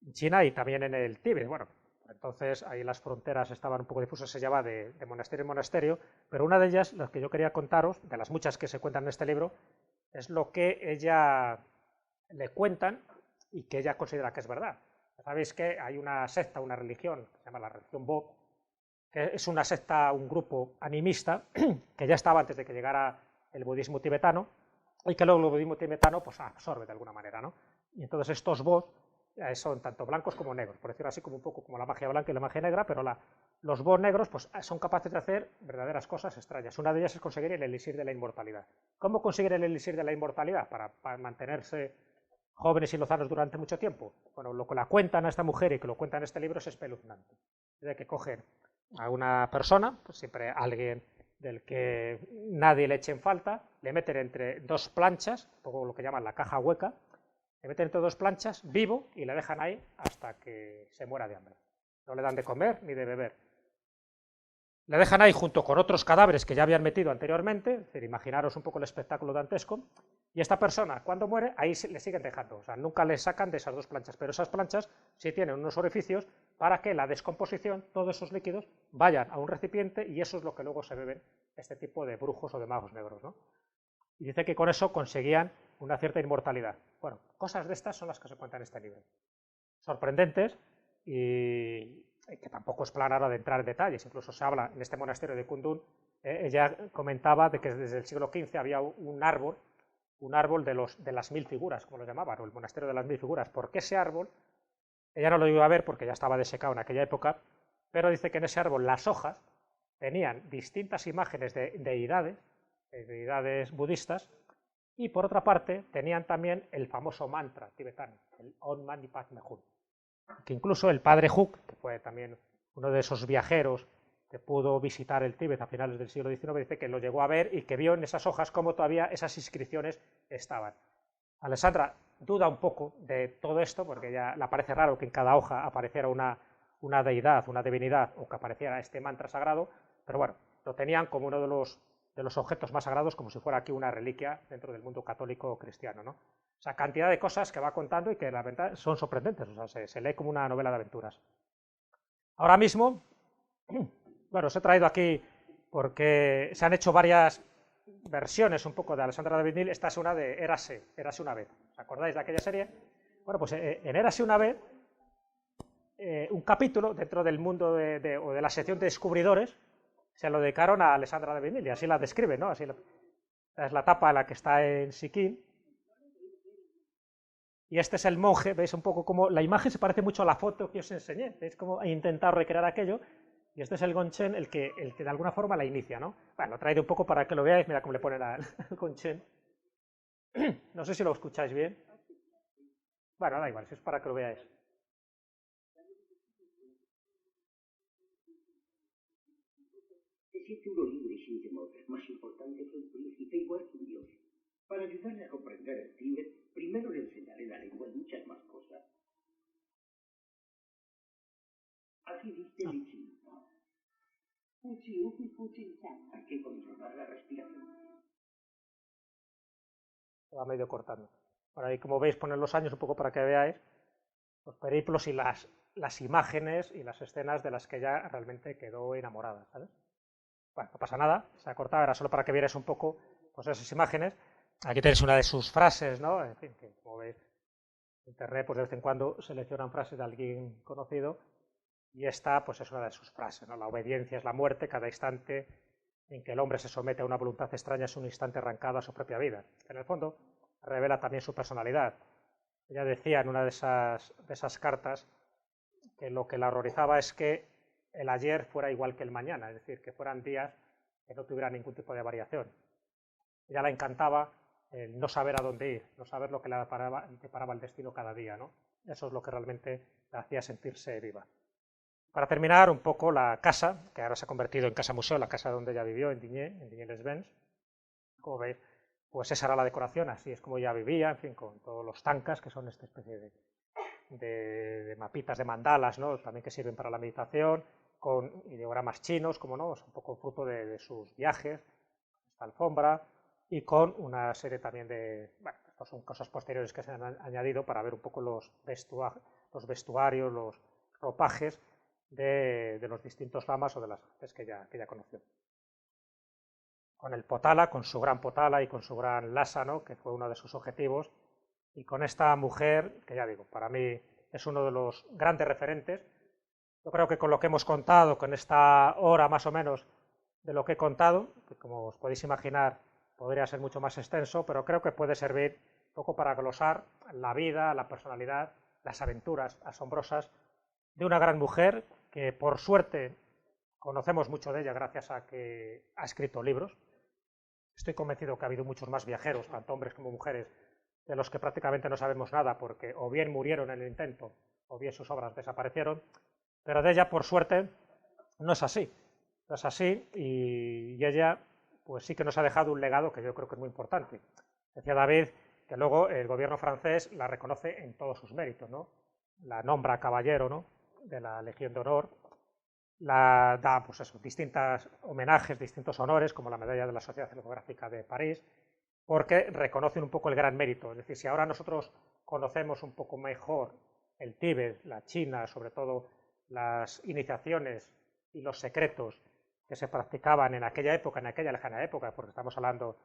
en China y también en el Tíbet, bueno, entonces ahí las fronteras estaban un poco difusas, se lleva de monasterio en monasterio, pero una de ellas, las que yo quería contaros, de las muchas que se cuentan en este libro, es lo que ella le cuentan y que ella considera que es verdad. Sabéis que hay una secta, una religión, que se llama la religión Bo, que es una secta, un grupo animista, que ya estaba antes de que llegara el budismo tibetano, y que luego el budismo tibetano pues, absorbe de alguna manera, ¿no? Y entonces estos Bo son tanto blancos como negros, por decirlo así, como un poco como la magia blanca y la magia negra, pero los Bo negros pues, son capaces de hacer verdaderas cosas extrañas. Una de ellas es conseguir el elixir de la inmortalidad. ¿Cómo conseguir el elixir de la inmortalidad? Para mantenerse jóvenes y lozanos durante mucho tiempo. Bueno, lo que la cuentan a esta mujer y que lo cuentan en este libro es espeluznante. De que cogen a una persona, pues siempre alguien del que nadie le eche en falta, le meten entre dos planchas, un poco lo que llaman la caja hueca, le meten entre dos planchas, vivo, y le dejan ahí hasta que se muera de hambre. No le dan de comer ni de beber. Le dejan ahí junto con otros cadáveres que ya habían metido anteriormente, es decir, imaginaros un poco el espectáculo dantesco, y esta persona, cuando muere, ahí le siguen dejando, o sea, nunca le sacan de esas dos planchas, pero esas planchas sí tienen unos orificios para que la descomposición, todos esos líquidos, vayan a un recipiente y eso es lo que luego se beben este tipo de brujos o de magos negros, ¿no? Y dice que con eso conseguían una cierta inmortalidad. Bueno, cosas de estas son las que se cuentan en este libro. Sorprendentes y que tampoco es plan ahora de entrar en detalles, incluso se habla en este monasterio de Kundun, ella comentaba de que desde el siglo XV había un árbol de las 1000 figuras, como lo llamaban, o el monasterio de las 1000 figuras. ¿Por qué ese árbol? Ella no lo iba a ver porque ya estaba desecado en aquella época, pero dice que en ese árbol las hojas tenían distintas imágenes de deidades budistas, y por otra parte tenían también el famoso mantra tibetano, el Om Mani Padme Hum, que incluso el padre Huk, que fue también uno de esos viajeros que pudo visitar el Tíbet a finales del siglo XIX, dice que lo llegó a ver y que vio en esas hojas cómo todavía esas inscripciones estaban. Alessandra duda un poco de todo esto, porque ya le parece raro que en cada hoja apareciera una deidad, una divinidad, o que apareciera este mantra sagrado, pero bueno, lo tenían como uno de los objetos más sagrados, como si fuera aquí una reliquia dentro del mundo católico o cristiano, ¿no? O sea, cantidad de cosas que va contando y que la verdad son sorprendentes, o sea, se lee como una novela de aventuras. Ahora mismo, bueno, os he traído aquí porque se han hecho varias versiones un poco de Alessandra David-Nil. Esta es una de Érase una vez. ¿Os acordáis de aquella serie? Bueno, pues en Érase una vez un capítulo dentro del mundo o de la sección de descubridores, se lo dedicaron a Alessandra de Bernini, así la describe, ¿no? Así es la tapa en la que está en Sikkim. Y este es el monje, veis un poco como la imagen se parece mucho a la foto que os enseñé, veis cómo he intentado recrear aquello, y este es el Gonchen el que de alguna forma la inicia, ¿no? Bueno, lo he traído un poco para que lo veáis, mira cómo le ponen al Gonchen. No sé si lo escucháis bien. Bueno, da igual, si es para que lo veáis. Se siente uno libre y sin temor, más importante que un príncipe, igual que un dios. Para ayudarle a comprender el Tíbet, primero le enseñaré la lengua y muchas más cosas. Aquí viste Lichin. Hay que controlar la respiración. Se va medio cortando. Por ahí, como veis, poner los años un poco para que veáis los periplos y las imágenes y las escenas de las que ella realmente quedó enamorada, ¿sabes? Bueno, no pasa nada, se ha cortado, era solo para que vierais un poco pues, esas imágenes. Aquí tenéis una de sus frases, ¿no? En fin, que como veis, en internet pues de vez en cuando seleccionan frases de alguien conocido y esta pues es una de sus frases, ¿no? La obediencia es la muerte, cada instante en que el hombre se somete a una voluntad extraña es un instante arrancado a su propia vida. En el fondo revela también su personalidad. Ella decía en una de esas cartas que lo que la horrorizaba es que el ayer fuera igual que el mañana, es decir, que fueran días que no tuvieran ningún tipo de variación. Ella la encantaba el no saber a dónde ir, no saber lo que le deparaba el destino cada día, ¿no? Eso es lo que realmente la hacía sentirse viva. Para terminar, un poco la casa, que ahora se ha convertido en casa museo, la casa donde ella vivió, en Digne-les-Bains. Como veis, pues esa era la decoración, así es como ella vivía, en fin, con todos los tankas, que son esta especie de mapitas de mandalas, ¿no? También que sirven para la meditación, con ideogramas chinos, como no, es un poco fruto de sus viajes, esta alfombra, y con una serie también bueno, estas son cosas posteriores que se han añadido para ver un poco los vestuarios, los ropajes de los distintos lamas o de las gentes que ella conoció. Con el potala, con su gran potala y con su gran lhasa, ¿no? Que fue uno de sus objetivos, y con esta mujer, que ya digo, para mí es uno de los grandes referentes. Yo creo que con lo que hemos contado, con esta hora más o menos de lo que he contado, que como os podéis imaginar podría ser mucho más extenso, pero creo que puede servir un poco para glosar la vida, la personalidad, las aventuras asombrosas de una gran mujer que por suerte conocemos mucho de ella gracias a que ha escrito libros. Estoy convencido que ha habido muchos más viajeros, tanto hombres como mujeres, de los que prácticamente no sabemos nada porque o bien murieron en el intento o bien sus obras desaparecieron, pero de ella, por suerte, no es así. No es así y ella pues sí que nos ha dejado un legado que yo creo que es muy importante. Decía David que luego el gobierno francés la reconoce en todos sus méritos, ¿no? La nombra caballero, ¿no? De la Legión de Honor, la da pues eso, distintos homenajes, distintos honores, como la medalla de la Sociedad Geográfica de París, porque reconocen un poco el gran mérito. Es decir, si ahora nosotros conocemos un poco mejor el Tíbet, la China, sobre todo las iniciaciones y los secretos que se practicaban en aquella época, en aquella lejana época, porque estamos hablando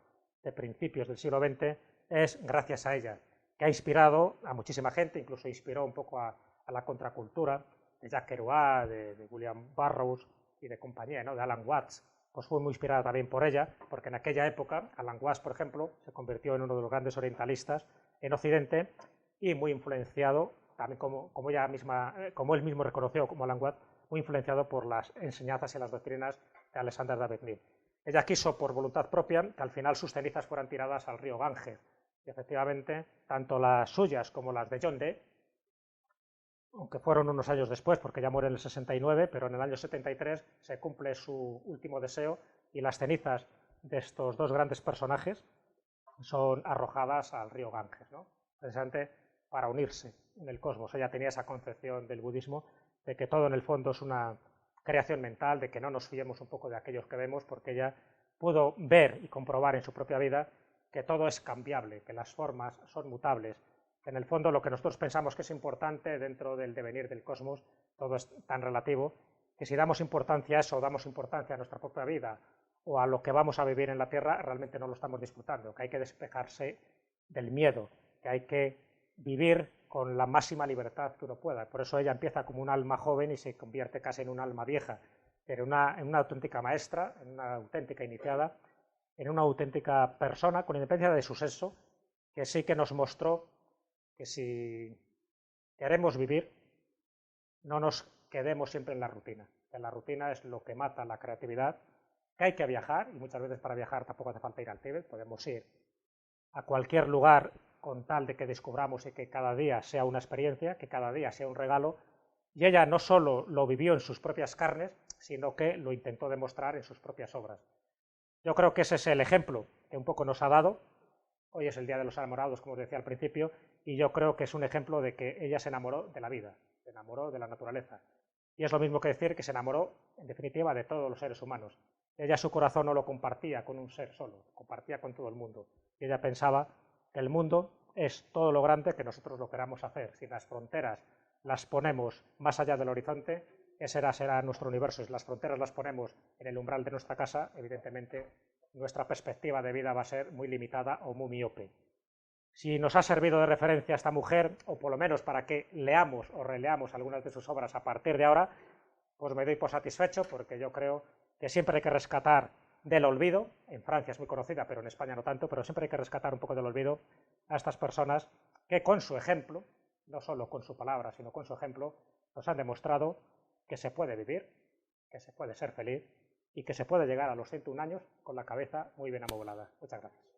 de principios del siglo XX, es gracias a ella, que ha inspirado a muchísima gente, incluso inspiró un poco a la contracultura de Jack Kerouac, de William Burroughs y de compañía, ¿no? De Alan Watts, pues fue muy inspirada también por ella, porque en aquella época Alan Watts, por ejemplo, se convirtió en uno de los grandes orientalistas en Occidente y muy influenciado, también como él mismo reconoció como Alan Watts, muy influenciado por las enseñanzas y las doctrinas de Alexander de Bernini. Ella quiso, por voluntad propia, que al final sus cenizas fueran tiradas al río Ganges. Y efectivamente, tanto las suyas como las de John Dee, aunque fueron unos años después, porque ya muere en el 69, pero en el año 73 se cumple su último deseo y las cenizas de estos dos grandes personajes son arrojadas al río Ganges, ¿no? Precisamente para unirse en el cosmos. Ella tenía esa concepción del budismo de que todo en el fondo es una creación mental, de que no nos fiemos un poco de aquellos que vemos, porque ella pudo ver y comprobar en su propia vida que todo es cambiable, que las formas son mutables, que en el fondo lo que nosotros pensamos que es importante dentro del devenir del cosmos, todo es tan relativo, que si damos importancia a eso, o damos importancia a nuestra propia vida, o a lo que vamos a vivir en la Tierra, realmente no lo estamos disfrutando, que hay que despejarse del miedo, que hay que vivir con la máxima libertad que uno pueda. Por eso ella empieza como un alma joven y se convierte casi en un alma vieja, pero en una auténtica maestra, en una auténtica iniciada, en una auténtica persona, con independencia de su sexo, que sí que nos mostró que si queremos vivir, no nos quedemos siempre en la rutina, que la rutina es lo que mata la creatividad, que hay que viajar, y muchas veces para viajar tampoco hace falta ir al Tíbet, podemos ir a cualquier lugar con tal de que descubramos y que cada día sea una experiencia, que cada día sea un regalo, y ella no solo lo vivió en sus propias carnes, sino que lo intentó demostrar en sus propias obras. Yo creo que ese es el ejemplo que un poco nos ha dado. Hoy es el Día de los Enamorados, como os decía al principio, y yo creo que es un ejemplo de que ella se enamoró de la vida, se enamoró de la naturaleza. Y es lo mismo que decir que se enamoró, en definitiva, de todos los seres humanos. Ella su corazón no lo compartía con un ser solo, lo compartía con todo el mundo. Y ella pensaba que el mundo es todo lo grande que nosotros lo queramos hacer. Si las fronteras las ponemos más allá del horizonte, ese será nuestro universo. Si las fronteras las ponemos en el umbral de nuestra casa, evidentemente nuestra perspectiva de vida va a ser muy limitada o muy miope. Si nos ha servido de referencia a esta mujer, o por lo menos para que leamos o releamos algunas de sus obras a partir de ahora, pues me doy por satisfecho, porque yo creo que siempre hay que rescatar del olvido, en Francia es muy conocida, pero en España no tanto, pero siempre hay que rescatar un poco del olvido a estas personas que con su ejemplo, no solo con su palabra, sino con su ejemplo, nos han demostrado que se puede vivir, que se puede ser feliz y que se puede llegar a los 101 años con la cabeza muy bien amoblada. Muchas gracias.